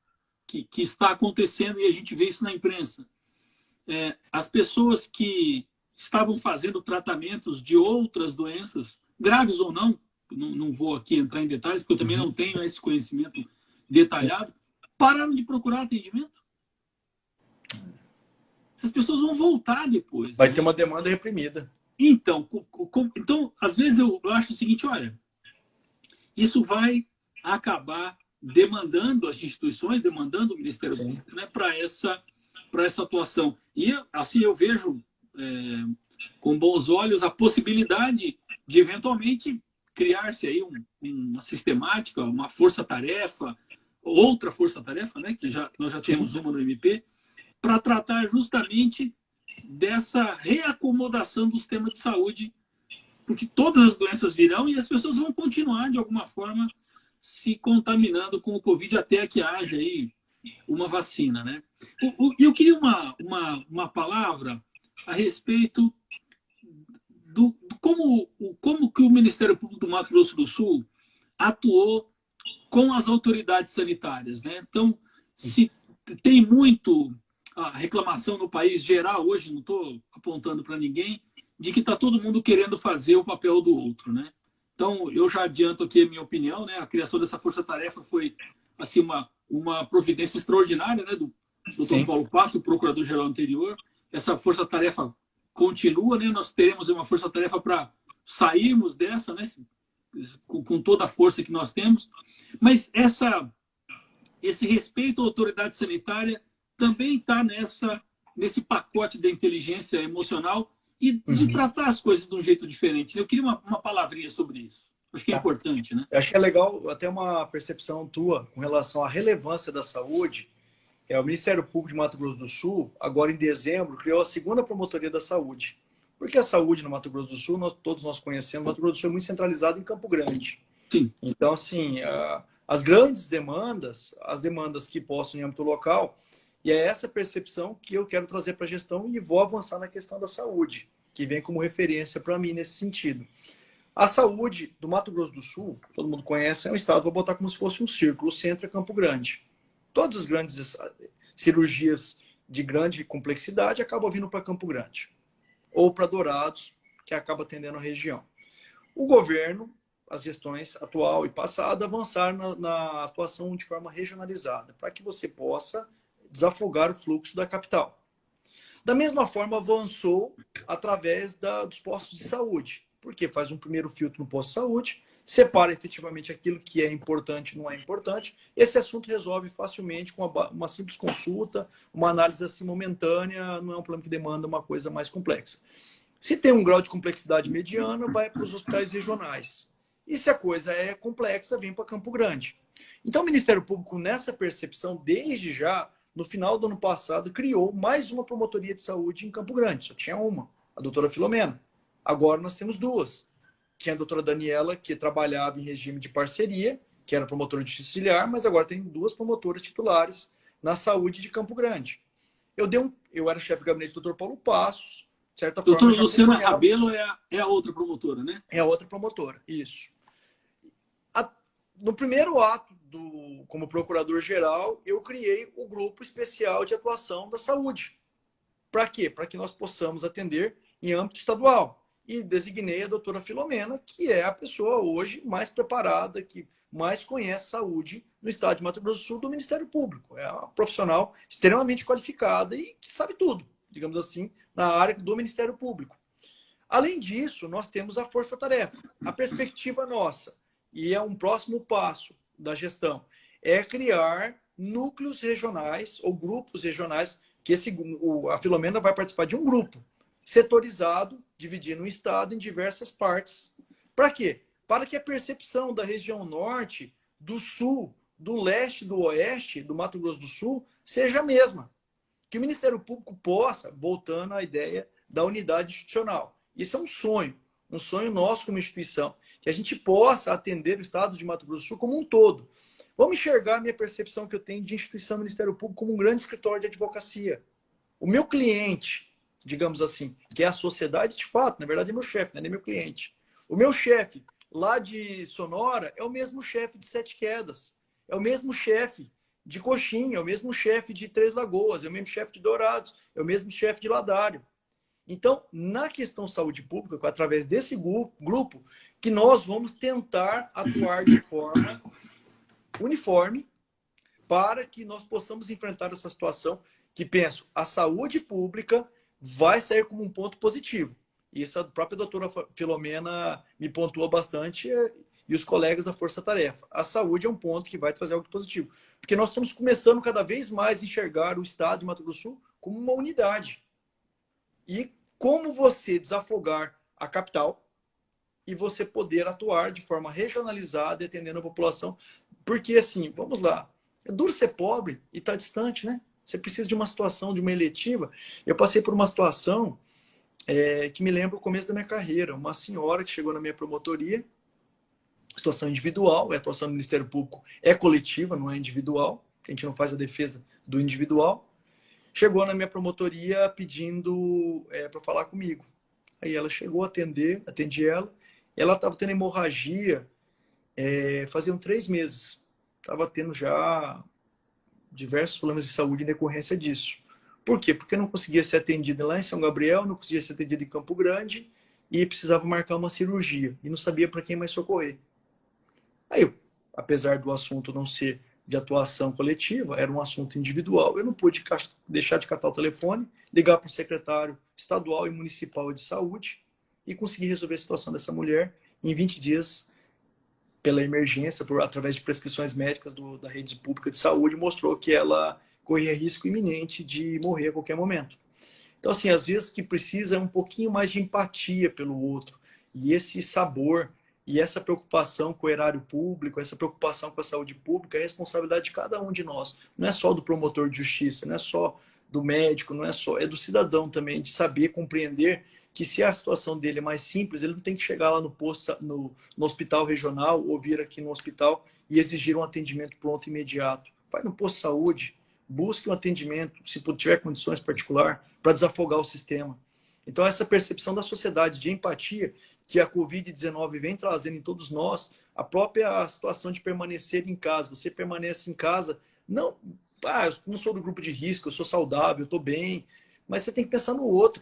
que está acontecendo, e a gente vê isso na imprensa. As pessoas que estavam fazendo tratamentos de outras doenças, graves ou não vou aqui entrar em detalhes, porque eu também não tenho esse conhecimento detalhado, pararam de procurar atendimento. Essas pessoas vão voltar depois. Vai né? ter uma demanda reprimida. Então, às vezes eu acho o seguinte, olha, isso vai acabar demandando as instituições, demandando o Ministério Sim. Público, né, para essa atuação. E assim eu vejo com bons olhos a possibilidade de eventualmente criar-se aí uma sistemática, uma força-tarefa, outra força-tarefa, né, que nós já temos uma no MP, para tratar justamente dessa reacomodação do sistema de saúde, porque todas as doenças virão e as pessoas vão continuar, de alguma forma, se contaminando com o Covid até que haja aí uma vacina, né? Eu queria uma palavra a respeito do como que o Ministério Público do Mato Grosso do Sul atuou com as autoridades sanitárias, né? Então, se tem muito a reclamação no país geral hoje, não estou apontando para ninguém, de que está todo mundo querendo fazer o papel do outro, né? Então, eu já adianto aqui a minha opinião, né? A criação dessa força-tarefa foi assim uma providência extraordinária, né? Do Dr. Paulo Passo, o procurador-geral anterior. Essa força-tarefa continua, né? Nós teremos uma força-tarefa para sairmos dessa, né? Com toda a força que nós temos. Mas esse respeito à autoridade sanitária também está nesse pacote da inteligência emocional e de tratar as coisas de um jeito diferente. Eu queria uma palavrinha sobre isso. Acho que é importante, né? Eu acho que é legal até uma percepção tua com relação à relevância da saúde. O Ministério Público de Mato Grosso do Sul, agora em dezembro, criou a segunda promotoria da saúde. Porque a saúde no Mato Grosso do Sul, todos nós conhecemos, o Mato Grosso do Sul é muito centralizado em Campo Grande. Sim. Então, assim, as grandes demandas, as demandas que possam em âmbito local, e é essa percepção que eu quero trazer para a gestão e vou avançar na questão da saúde, que vem como referência para mim nesse sentido. A saúde do Mato Grosso do Sul, todo mundo conhece, é um estado, vou botar como se fosse um círculo, o centro é Campo Grande. Todas as grandes cirurgias de grande complexidade acabam vindo para Campo Grande. Ou para Dourados, que acaba atendendo a região. O governo, as gestões atual e passada, avançaram na atuação de forma regionalizada, para que você possa desafogar o fluxo da capital. Da mesma forma, avançou através dos postos de saúde, porque faz um primeiro filtro no posto de saúde, separa efetivamente aquilo que é importante e não é importante. Esse assunto resolve facilmente com uma simples consulta, uma análise assim momentânea, não é um problema que demanda uma coisa mais complexa. Se tem um grau de complexidade mediana, vai para os hospitais regionais. E se a coisa é complexa, vem para Campo Grande. Então, o Ministério Público, nessa percepção, desde já, no final do ano passado, criou mais uma promotoria de saúde em Campo Grande. Só tinha uma, a doutora Filomena. Agora nós temos duas. Tinha a doutora Daniela, que trabalhava em regime de parceria, que era promotora de auxiliar, mas agora tem duas promotoras titulares na saúde de Campo Grande. Eu era chefe de gabinete do doutor Paulo Passos, de certa forma. Doutora Luciana Rabelo é a outra promotora, né? É a outra promotora, isso. No primeiro ato, como procurador-geral, eu criei o grupo especial de atuação da saúde. Para quê? Para que nós possamos atender em âmbito estadual. E designei a doutora Filomena, que é a pessoa hoje mais preparada, que mais conhece saúde no estado de Mato Grosso do Sul do Ministério Público. É uma profissional extremamente qualificada e que sabe tudo, digamos assim, na área do Ministério Público. Além disso, nós temos a força-tarefa. A perspectiva nossa, e é um próximo passo da gestão, é criar núcleos regionais ou grupos regionais, que a Filomena vai participar de um grupo setorizado, dividindo o estado em diversas partes. Para quê? Para que a percepção da região norte, do sul, do leste, do oeste, do Mato Grosso do Sul, seja a mesma. Que o Ministério Público possa, voltando à ideia da unidade institucional. Isso é um sonho nosso como instituição, que a gente possa atender o estado de Mato Grosso do Sul como um todo. Vamos enxergar a minha percepção que eu tenho de instituição Ministério Público como um grande escritório de advocacia. O meu cliente, digamos assim, que é a sociedade de fato, na verdade é meu chefe, não é nem meu cliente. O meu chefe lá de Sonora é o mesmo chefe de Sete Quedas, é o mesmo chefe de Coxim, é o mesmo chefe de Três Lagoas, é o mesmo chefe de Dourados, é o mesmo chefe de Ladário. Então, na questão saúde pública, através desse grupo, que nós vamos tentar atuar de forma uniforme para que nós possamos enfrentar essa situação que, penso, a saúde pública vai sair como um ponto positivo. Isso a própria doutora Filomena me pontua bastante e os colegas da Força Tarefa. A saúde é um ponto que vai trazer algo de positivo. Porque nós estamos começando cada vez mais a enxergar o estado de Mato Grosso do Sul como uma unidade. E como você desafogar a capital e você poder atuar de forma regionalizada, atendendo a população. Porque, assim, vamos lá, é duro ser pobre e estar distante, né? Você precisa de uma situação, de uma eletiva. Eu passei por uma situação que me lembra o começo da minha carreira. Uma senhora que chegou na minha promotoria, situação individual, a atuação do Ministério Público é coletiva, não é individual, a gente não faz a defesa do individual. Chegou na minha promotoria pedindo para falar comigo. Aí ela chegou a atendi ela. Ela estava tendo hemorragia faziam 3 meses. Estava tendo já diversos problemas de saúde em decorrência disso. Por quê? Porque não conseguia ser atendida lá em São Gabriel, não conseguia ser atendida em Campo Grande e precisava marcar uma cirurgia. E não sabia para quem mais socorrer. Aí, apesar do assunto não ser de atuação coletiva, era um assunto individual, eu não pude deixar de catar o telefone, ligar para o secretário estadual e municipal de saúde e conseguir resolver a situação dessa mulher em 20 dias, pela emergência, através de prescrições médicas da rede pública de saúde, mostrou que ela corria risco iminente de morrer a qualquer momento. Então, assim, às vezes o que precisa é um pouquinho mais de empatia pelo outro, e esse sabor e essa preocupação com o erário público, essa preocupação com a saúde pública é responsabilidade de cada um de nós. Não é só do promotor de justiça, não é só do médico, não é só, é do cidadão também, de saber compreender que se a situação dele é mais simples, ele não tem que chegar lá no posto, no hospital regional ou vir aqui no hospital e exigir um atendimento pronto e imediato. Vai no posto de saúde, busque um atendimento, se tiver condições particular, para desafogar o sistema. Então, essa percepção da sociedade de empatia que a Covid-19 vem trazendo em todos nós, a própria situação de permanecer em casa. Você permanece em casa, não, eu não sou do grupo de risco, eu sou saudável, eu estou bem, mas você tem que pensar no outro.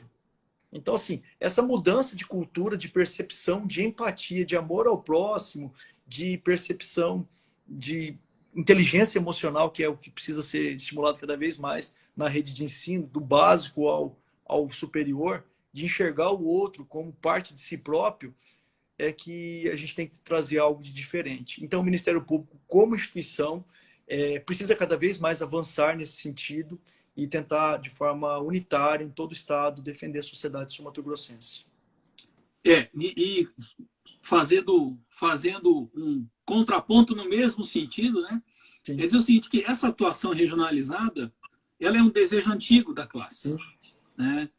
Então, assim, essa mudança de cultura, de percepção, de empatia, de amor ao próximo, de percepção, de inteligência emocional, que é o que precisa ser estimulado cada vez mais na rede de ensino, do básico ao superior, de enxergar o outro como parte de si próprio, é que a gente tem que trazer algo de diferente. Então, o Ministério Público, como instituição, precisa cada vez mais avançar nesse sentido e tentar, de forma unitária, em todo o Estado, defender a sociedade sul-mato-grossense. E fazendo um contraponto no mesmo sentido, né? Sim. Quer dizer o seguinte, que essa atuação regionalizada, ela é um desejo antigo da classe. Sim. Né?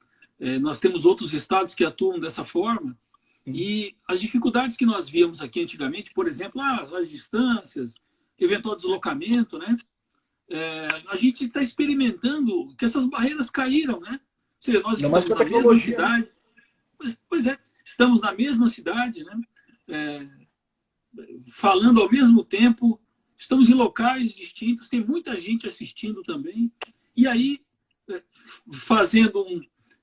Nós temos outros estados que atuam dessa forma, e as dificuldades que nós víamos aqui antigamente, por exemplo, as distâncias, eventual deslocamento, né? A gente está experimentando que essas barreiras caíram, né? Ou seja, nós estamos na mesma cidade. Pois é, estamos na mesma cidade, né? Falando ao mesmo tempo, estamos em locais distintos, tem muita gente assistindo também. E aí, fazendo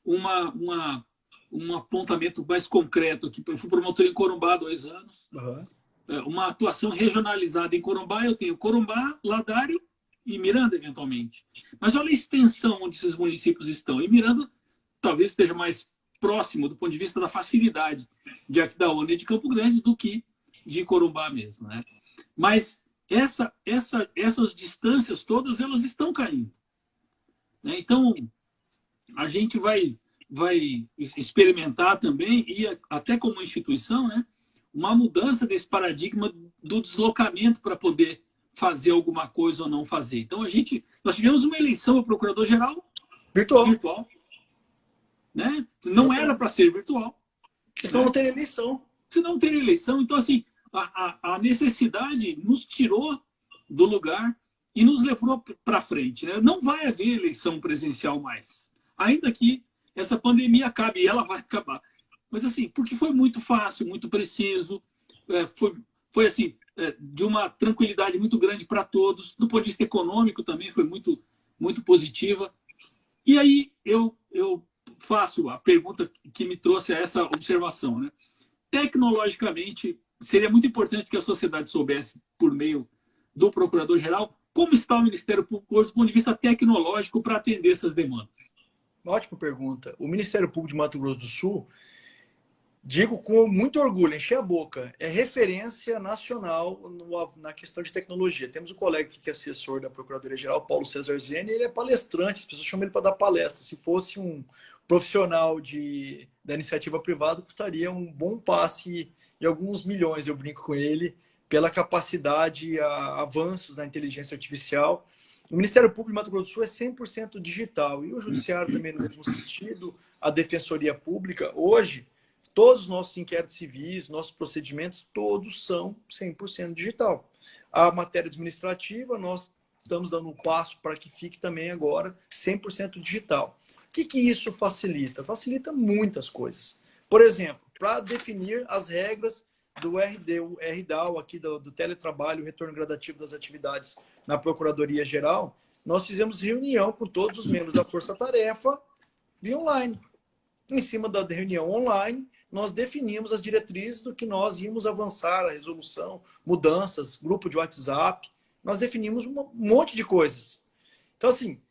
um apontamento mais concreto aqui, eu fui promotor em Corumbá há 2 anos. Uhum. Uma atuação regionalizada em Corumbá, eu tenho Corumbá, Ladário e Miranda, eventualmente. Mas olha a extensão onde esses municípios estão. E Miranda talvez esteja mais próximo do ponto de vista da facilidade de Aquidauana e de Campo Grande do que de Corumbá mesmo, né? Mas essas distâncias todas, elas estão caindo, né? Então, a gente vai experimentar também, e até como instituição, né, uma mudança desse paradigma do deslocamento para poder fazer alguma coisa ou não fazer. Então, nós tivemos uma eleição para procurador-geral virtual, né? Não era para ser virtual. Então não tem eleição. Se não ter eleição, então, assim, a necessidade nos tirou do lugar e nos levou para frente, né? Não vai haver eleição presencial mais, ainda que essa pandemia acabe, e ela vai acabar. Mas, assim, porque foi muito fácil, muito preciso, foi assim, de uma tranquilidade muito grande para todos, do ponto de vista econômico também foi muito, muito positiva. E aí eu faço a pergunta que me trouxe a essa observação, né? Tecnologicamente, seria muito importante que a sociedade soubesse, por meio do Procurador-Geral, como está o Ministério Público hoje do ponto de vista tecnológico para atender essas demandas. Uma ótima pergunta. O Ministério Público de Mato Grosso do Sul, digo com muito orgulho, encher a boca, é referência nacional na questão de tecnologia. Temos um colega que é assessor da Procuradoria-Geral, Paulo César Zene, ele é palestrante, as pessoas chamam ele para dar palestra. Se fosse um profissional da iniciativa privada, custaria um bom passe de alguns milhões, eu brinco com ele, pela capacidade e avanços na inteligência artificial. O Ministério Público de Mato Grosso do Sul é 100% digital, e o Judiciário também no mesmo sentido, a Defensoria Pública. Hoje, todos os nossos inquéritos civis, nossos procedimentos, todos são 100% digital. A matéria administrativa, nós estamos dando um passo para que fique também agora 100% digital. O que isso facilita? Facilita muitas coisas. Por exemplo, para definir as regras do RDAO, aqui do teletrabalho, o retorno gradativo das atividades na Procuradoria-Geral, nós fizemos reunião com todos os membros da Força Tarefa via online. Em cima da reunião online, nós definimos as diretrizes do que nós íamos avançar, a resolução, mudanças, grupo de WhatsApp, nós definimos um monte de coisas. Então, assim,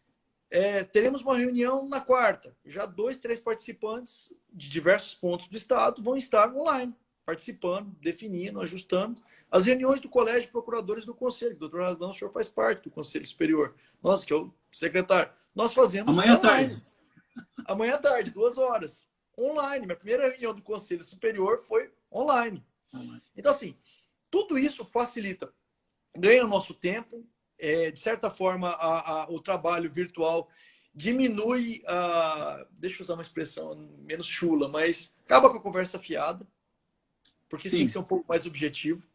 teremos uma reunião na quarta, já 2, 3 participantes de diversos pontos do estado vão estar online, participando, definindo, ajustando. As reuniões do Colégio de Procuradores do Conselho, doutor Radão, o senhor faz parte do Conselho Superior, nós, que é o secretário, nós fazemos amanhã online. à tarde. Amanhã à tarde, 2 horas, online. Minha primeira reunião do Conselho Superior foi online. Então, assim, tudo isso facilita, ganha o nosso tempo, de certa forma, o trabalho virtual diminui, deixa eu usar uma expressão menos chula, mas acaba com a conversa fiada, porque isso tem que ser um pouco mais objetivo,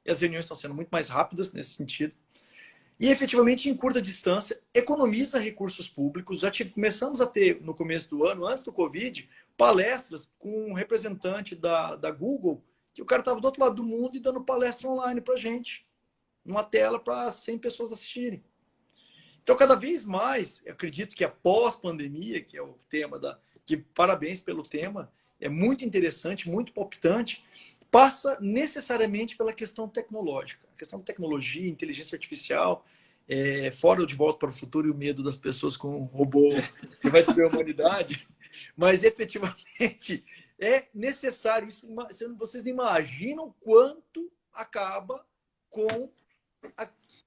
e as reuniões estão sendo muito mais rápidas nesse sentido. E, efetivamente, em curta distância, economiza recursos públicos. Já começamos a ter, no começo do ano, antes do Covid, palestras com um representante da Google, que o cara estava do outro lado do mundo e dando palestra online para a gente, numa tela para 100 pessoas assistirem. Então, cada vez mais, eu acredito que após pandemia, que é o tema que parabéns pelo tema, é muito interessante, muito palpitante, passa necessariamente pela questão tecnológica. A questão de tecnologia, inteligência artificial, fora o De Volta para o Futuro e o medo das pessoas com um robô que vai destruir a humanidade, mas efetivamente é necessário. Vocês não imaginam quanto acaba com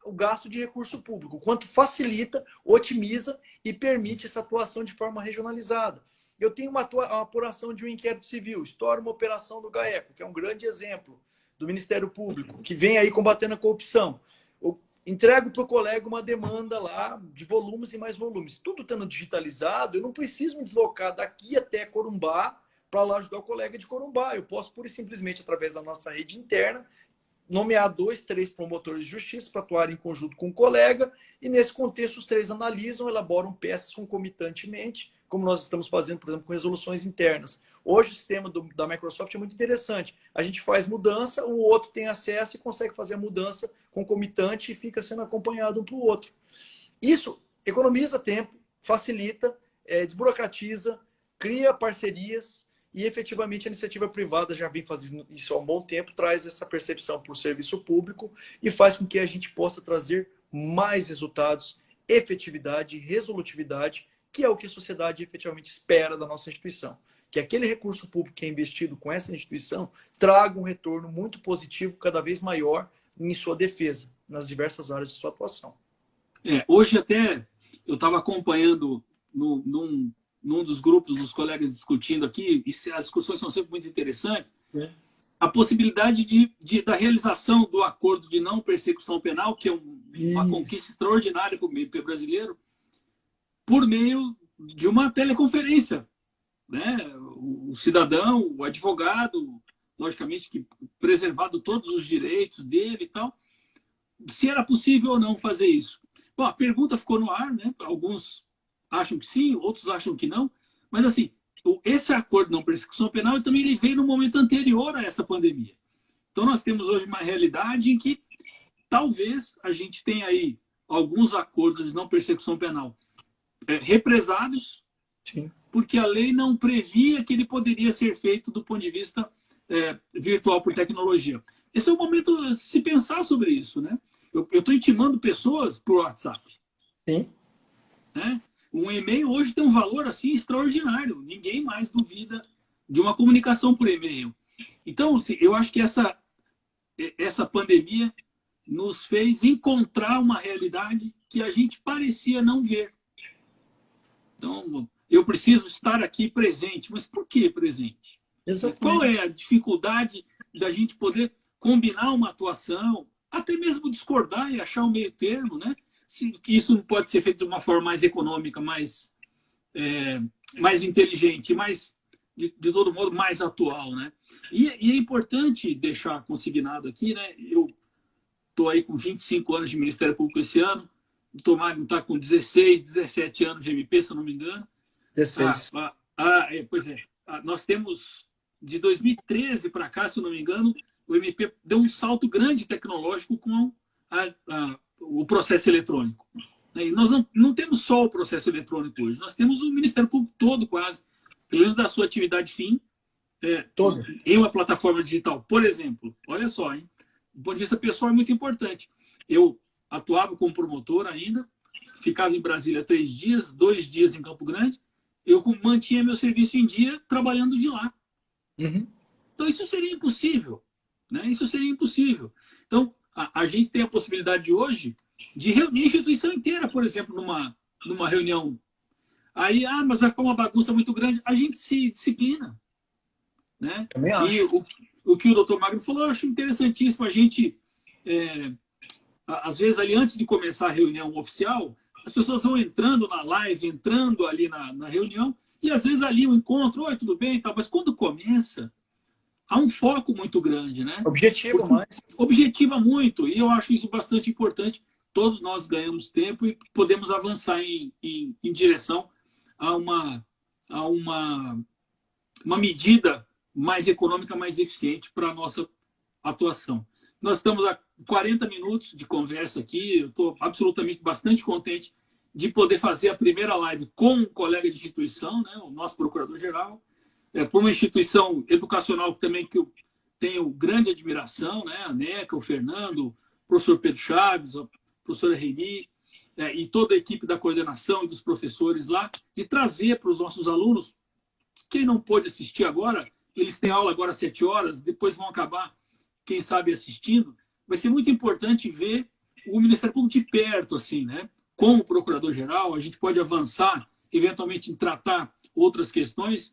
o gasto de recurso público, quanto facilita, otimiza e permite essa atuação de forma regionalizada. Eu tenho uma apuração de um inquérito civil, estoura uma operação do GAECO, que é um grande exemplo do Ministério Público, que vem aí combatendo a corrupção. Eu entrego para o colega uma demanda lá de volumes e mais volumes. Tudo estando digitalizado, eu não preciso me deslocar daqui até Corumbá para lá ajudar o colega de Corumbá. Eu posso, pura e simplesmente, através da nossa rede interna, nomear 2, 3 promotores de justiça para atuar em conjunto com o colega, e nesse contexto os 3 analisam, elaboram peças concomitantemente, como nós estamos fazendo, por exemplo, com resoluções internas. Hoje o sistema da Microsoft é muito interessante. A gente faz mudança, o outro tem acesso e consegue fazer a mudança concomitante e fica sendo acompanhado um para o outro. Isso economiza tempo, facilita, desburocratiza, cria parcerias, e efetivamente a iniciativa privada já vem fazendo isso há um bom tempo, traz essa percepção para o serviço público e faz com que a gente possa trazer mais resultados, efetividade, resolutividade, que é o que a sociedade efetivamente espera da nossa instituição. que aquele recurso público que é investido com essa instituição traga um retorno muito positivo, cada vez maior em sua defesa, nas diversas áreas de sua atuação. Hoje até eu estava acompanhando num dos grupos dos colegas discutindo aqui, e as discussões são sempre muito interessantes, a possibilidade da realização do acordo de não persecução penal, que é uma conquista extraordinária para o MP brasileiro, por meio de uma teleconferência, né? O cidadão, o advogado, logicamente que preservado todos os direitos dele e tal, se era possível ou não fazer isso. Bom, a pergunta ficou no ar, né? Alguns acham que sim, outros acham que não, mas assim, esse acordo de não persecução penal também ele veio no momento anterior a essa pandemia. Então nós temos hoje uma realidade em que talvez a gente tenha aí alguns acordos de não persecução penal represados, sim, porque a lei não previa que ele poderia ser feito do ponto de vista virtual por tecnologia. Esse é o momento de se pensar sobre isso, né? Eu estou intimando pessoas por WhatsApp. sim. Né? Um e-mail hoje tem um valor assim extraordinário. Ninguém mais duvida de uma comunicação por e-mail. Então, eu acho que essa pandemia nos fez encontrar uma realidade que a gente parecia não ver. Então, eu preciso estar aqui presente. Mas por que presente? Exatamente. Qual é a dificuldade da gente poder combinar uma atuação, até mesmo discordar e achar um meio termo, né? Isso não pode ser feito de uma forma mais econômica, mais inteligente, mais, de todo modo, mais atual, né? E é importante deixar consignado aqui, né? Eu estou aí com 25 anos de Ministério Público esse ano, o Tomás está com 16, 17 anos de MP, se eu não me engano. 16. Pois é. Nós temos, de 2013 para cá, se eu não me engano, o MP deu um salto grande tecnológico com o processo eletrônico. E nós não temos só o processo eletrônico hoje, nós temos o Ministério Público todo, quase, pelo menos da sua atividade fim, em uma plataforma digital. Por exemplo, olha só, hein? Do ponto de vista pessoal é muito importante. Eu atuava como promotor ainda, ficava em Brasília 3 dias, 2 dias em Campo Grande, eu mantinha meu serviço em dia trabalhando de lá. Uhum. Então isso seria impossível, né? Isso seria impossível. Então a gente tem a possibilidade hoje de reunir a instituição inteira, por exemplo, numa reunião. Aí, mas vai ficar uma bagunça muito grande. A gente se disciplina, né? Também acho. E o que o doutor Magno falou, eu acho interessantíssimo. A gente, às vezes, ali antes de começar a reunião oficial, as pessoas vão entrando na live, entrando ali na reunião, e às vezes ali um encontro, oi, tudo bem e tal, mas quando começa, há um foco muito grande, né? Objetiva muito, e eu acho isso bastante importante. Todos nós ganhamos tempo e podemos avançar em direção a uma medida mais econômica, mais eficiente para a nossa atuação. Nós estamos a 40 minutos de conversa aqui, eu estou absolutamente bastante contente de poder fazer a primeira live com um colega de instituição, né, o nosso procurador-geral, por uma instituição educacional também que eu tenho grande admiração, né, a NECA, o Fernando, o professor Pedro Chaves, a professora Reini, e toda a equipe da coordenação e dos professores lá, de trazer para os nossos alunos, quem não pôde assistir agora, eles têm aula agora às 7 horas, depois vão acabar, quem sabe, assistindo. Vai ser muito importante ver o Ministério Público de perto, assim, né? Com o Procurador-Geral, a gente pode avançar, eventualmente, em tratar outras questões.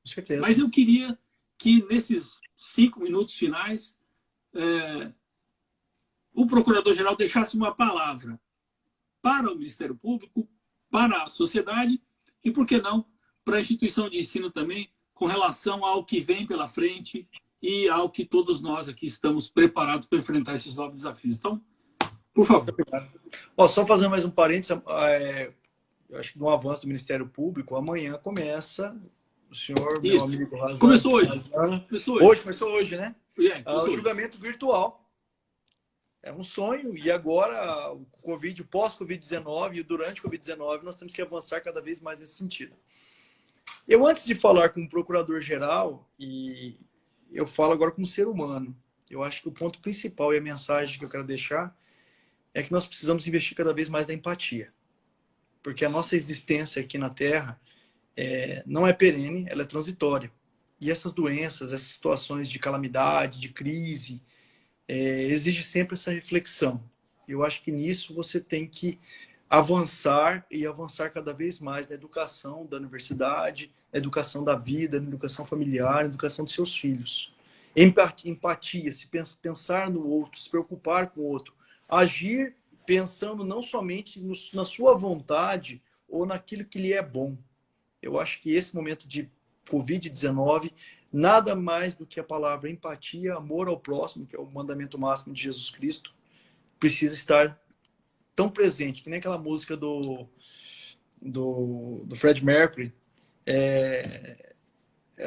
Com certeza. Mas eu queria que, nesses 5 minutos finais, o Procurador-Geral deixasse uma palavra para o Ministério Público, para a sociedade e, por que não, para a instituição de ensino também, com relação ao que vem pela frente e ao que todos nós aqui estamos preparados para enfrentar esses novos desafios. Então, por favor. Só fazendo mais um parênteses, eu acho que no avanço do Ministério Público, amanhã começa, o senhor, meu amigo Razan, começou hoje. Começou hoje, né? Começou o julgamento virtual. É um sonho, e agora o Covid, o pós-Covid-19 e durante o Covid-19, nós temos que avançar cada vez mais nesse sentido. Eu, antes de falar como procurador-geral, e eu falo agora como ser humano, eu acho que o ponto principal e a mensagem que eu quero deixar é que nós precisamos investir cada vez mais na empatia. Porque a nossa existência aqui na Terra, não é perene, ela é transitória. E essas doenças, essas situações de calamidade, de crise, exige sempre essa reflexão. Eu acho que nisso você tem que avançar e avançar cada vez mais na educação da universidade, na educação da vida, na educação familiar, na educação dos seus filhos. Empatia, se pensar no outro, se preocupar com o outro, agir pensando não somente na sua vontade ou naquilo que lhe é bom. Eu acho que esse momento de Covid-19, nada mais do que a palavra empatia, amor ao próximo, que é o mandamento máximo de Jesus Cristo, precisa estar tão presente, que nem aquela música do Fred Mercury,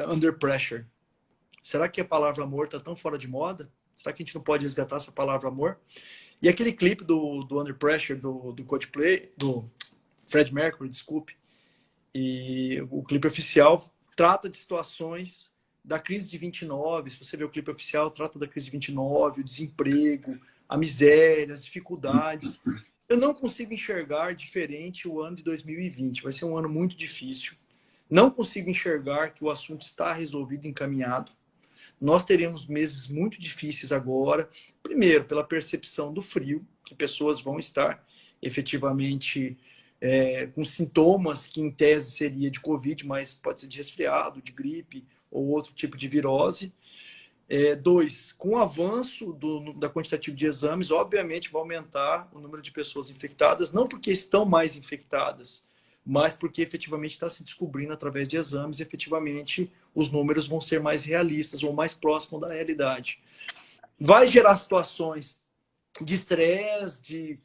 Under Pressure. Será que a palavra amor está tão fora de moda? Será que a gente não pode resgatar essa palavra amor? E aquele clipe do Under Pressure, do Coldplay, do Fred Mercury, desculpe, e o clipe oficial trata de situações da crise de 29. Se você vê o clipe oficial, trata da crise de 29, o desemprego, a miséria, as dificuldades. Eu não consigo enxergar diferente o ano de 2020. Vai ser um ano muito difícil. Não consigo enxergar que o assunto está resolvido, encaminhado. Nós teremos meses muito difíceis agora. Primeiro, pela percepção do frio, que pessoas vão estar efetivamente com sintomas que em tese seria de Covid, mas pode ser de resfriado, de gripe ou outro tipo de virose. 2, com o avanço da quantitativa de exames, obviamente vai aumentar o número de pessoas infectadas, não porque estão mais infectadas, mas porque efetivamente está se descobrindo através de exames, efetivamente os números vão ser mais realistas ou mais próximos da realidade. Vai gerar situações de estresse, de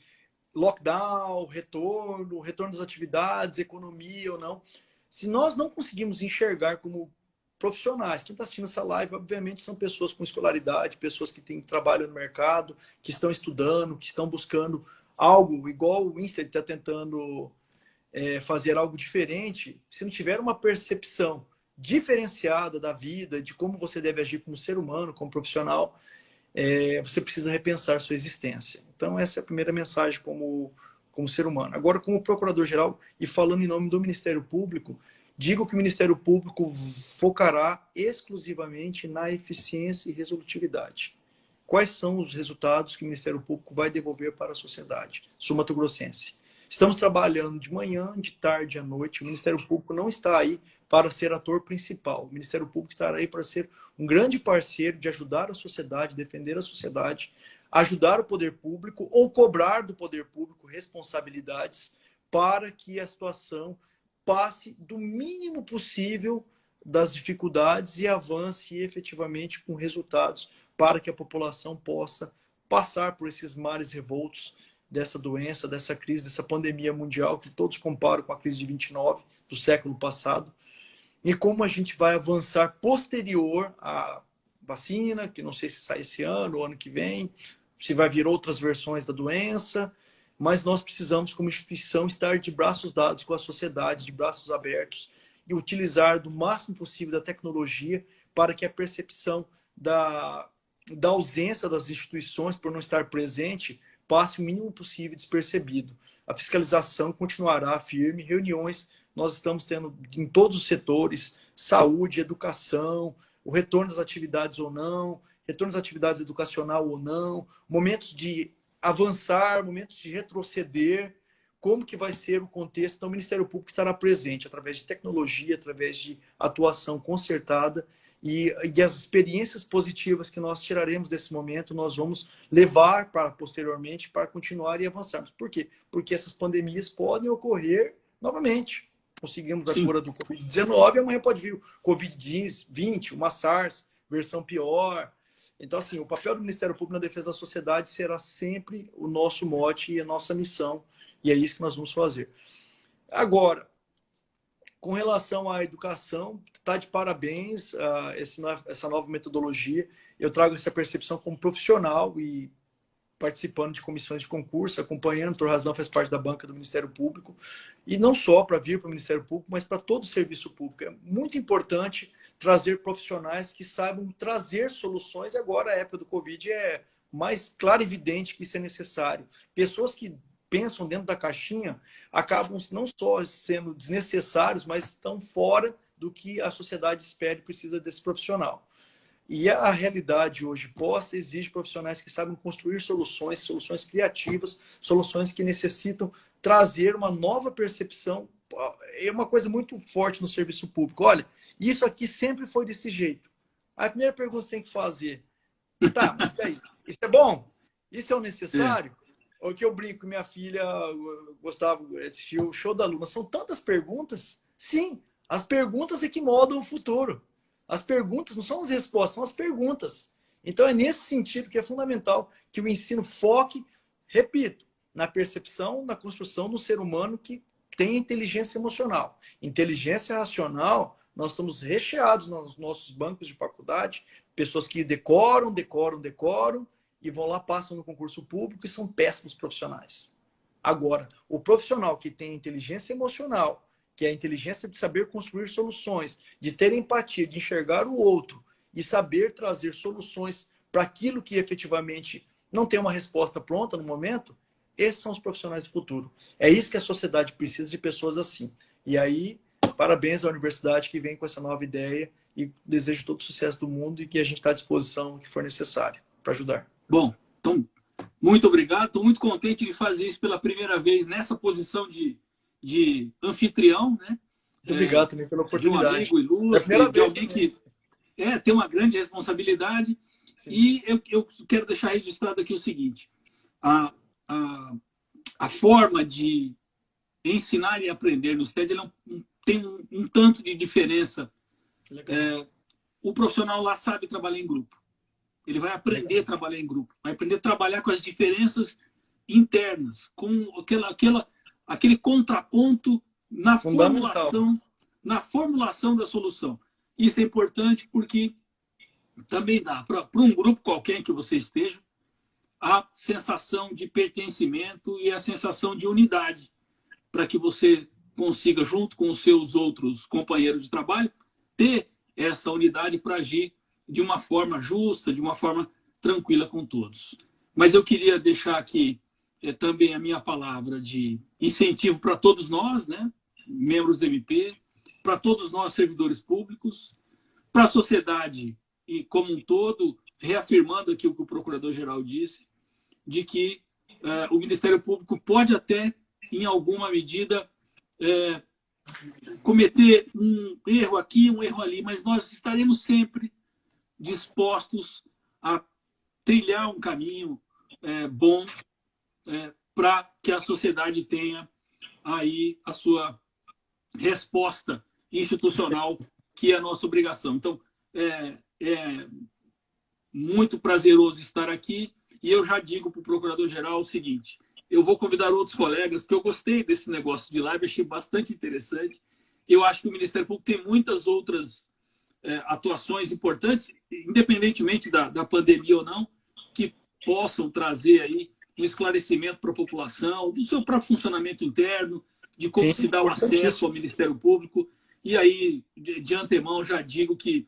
lockdown, retorno das atividades, economia ou não. Se nós não conseguimos enxergar como profissionais, quem está assistindo essa live, obviamente, são pessoas com escolaridade, pessoas que têm trabalho no mercado, que estão estudando, que estão buscando algo, igual o Insta está tentando fazer algo diferente. Se não tiver uma percepção diferenciada da vida, de como você deve agir como ser humano, como profissional, você precisa repensar sua existência. Então, essa é a primeira mensagem como ser humano. Agora, como procurador-geral, e falando em nome do Ministério Público, digo que o Ministério Público focará exclusivamente na eficiência e resolutividade. Quais são os resultados que o Ministério Público vai devolver para a sociedade sul-mato-grossense? Estamos trabalhando de manhã, de tarde, à noite. O Ministério Público não está aí para ser ator principal. O Ministério Público estará aí para ser um grande parceiro de ajudar a sociedade, defender a sociedade, ajudar o poder público ou cobrar do poder público responsabilidades para que a situação passe do mínimo possível das dificuldades e avance efetivamente com resultados para que a população possa passar por esses mares revoltos dessa doença, dessa crise, dessa pandemia mundial que todos comparam com a crise de 29 do século passado, e como a gente vai avançar posterior à vacina, que não sei se sai esse ano ou ano que vem, se vai vir outras versões da doença, mas nós precisamos, como instituição, estar de braços dados com a sociedade, de braços abertos, e utilizar do máximo possível da tecnologia para que a percepção da ausência das instituições por não estar presente passe o mínimo possível despercebido. A fiscalização continuará firme, reuniões nós estamos tendo em todos os setores, saúde, educação, o retorno das atividades ou não, retorno das atividades educacional ou não, momentos de avançar, momentos de retroceder, como que vai ser o contexto. Então, o Ministério Público estará presente através de tecnologia, através de atuação concertada, e as experiências positivas que nós tiraremos desse momento, nós vamos levar para posteriormente para continuar e avançarmos. Por quê? Porque essas pandemias podem ocorrer novamente. Conseguimos a cura do Covid-19, amanhã pode vir o Covid-20, uma SARS, versão pior. Então, assim, o papel do Ministério Público na defesa da sociedade será sempre o nosso mote e a nossa missão, e é isso que nós vamos fazer. Agora, com relação à educação, está de parabéns essa nova metodologia. Eu trago essa percepção como profissional e participando de comissões de concurso, acompanhando. O Dr. Rasdão faz parte da banca do Ministério Público, e não só para vir para o Ministério Público, mas para todo o serviço público. É muito importante trazer profissionais que saibam trazer soluções, e agora a época do Covid é mais claro e evidente que isso é necessário. Pessoas que pensam dentro da caixinha acabam não só sendo desnecessários, mas estão fora do que a sociedade espera e precisa desse profissional. E a realidade hoje posta exige profissionais que sabem construir soluções criativas, soluções que necessitam trazer uma nova percepção. É uma coisa muito forte no serviço público. Olha, isso aqui sempre foi desse jeito. A primeira pergunta que você tem que fazer, tá, mas daí, isso é bom? Isso é o necessário? O que eu brinco, minha filha gostava de assistir o Show da Luna. São tantas perguntas? Sim, as perguntas é que moldam o futuro. As perguntas não são as respostas, são as perguntas. Então é nesse sentido que é fundamental que o ensino foque, repito, na percepção, na construção do ser humano que tem inteligência emocional. Inteligência racional, nós estamos recheados nos nossos bancos de faculdade, pessoas que decoram e vão lá, passam no concurso público e são péssimos profissionais. Agora, o profissional que tem inteligência emocional, que é a inteligência de saber construir soluções, de ter empatia, de enxergar o outro e saber trazer soluções para aquilo que efetivamente não tem uma resposta pronta no momento, esses são os profissionais do futuro. É isso que a sociedade precisa, de pessoas assim. E aí, parabéns à universidade que vem com essa nova ideia e desejo todo o sucesso do mundo e que a gente está à disposição, o que for necessário, para ajudar. Bom, então, muito obrigado. Estou muito contente de fazer isso pela primeira vez nessa posição de anfitrião, né? Muito obrigado também pela oportunidade. De um amigo ilustre, de alguém que tem uma grande responsabilidade. Sim. E eu quero deixar registrado aqui o seguinte. A forma de ensinar e aprender no STED tem um tanto de diferença. O profissional lá sabe trabalhar em grupo. Ele vai aprender a trabalhar em grupo. Vai aprender a trabalhar com as diferenças internas, com aquele contraponto na formulação da solução. Isso é importante porque também dá para um grupo qualquer em que você esteja a sensação de pertencimento e a sensação de unidade, para que você consiga, junto com os seus outros companheiros de trabalho, ter essa unidade para agir de uma forma justa, de uma forma tranquila com todos. Mas eu queria deixar aqui também a minha palavra de incentivo para todos nós, né, membros do MP, para todos nós, servidores públicos, para a sociedade e como um todo, reafirmando aqui o que o Procurador-Geral disse, de que o Ministério Público pode até, em alguma medida, cometer um erro aqui, um erro ali, mas nós estaremos sempre dispostos a trilhar um caminho bom para que a sociedade tenha aí a sua resposta institucional, que é a nossa obrigação. Então, é muito prazeroso estar aqui e eu já digo para o Procurador-Geral o seguinte, eu vou convidar outros colegas, porque eu gostei desse negócio de live, achei bastante interessante. Eu acho que o Ministério Público tem muitas outras atuações importantes, independentemente da pandemia ou não, que possam trazer aí um esclarecimento para a população, do seu próprio funcionamento interno, de como se dá o acesso ao Ministério Público. E aí, de antemão, já digo que,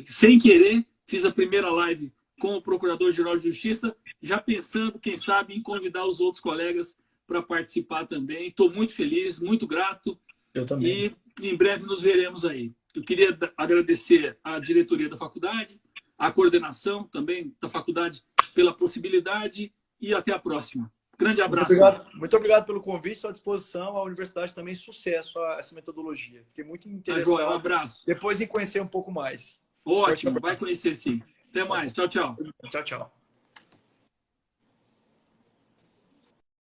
sem querer, fiz a primeira live com o Procurador-Geral de Justiça, já pensando, quem sabe, em convidar os outros colegas para participar também. Estou muito feliz, muito grato. Eu também. E em breve nos veremos aí. Eu queria agradecer à diretoria da faculdade, à coordenação também da faculdade pela possibilidade e até a próxima. Grande abraço. Muito obrigado pelo convite, estou à disposição. A universidade também, sucesso a essa metodologia. Fiquei muito interessado. Um abraço. Depois em conhecer um pouco mais. Ótimo, vai conhecer sim. Até mais. Tchau, tchau. Tchau, tchau.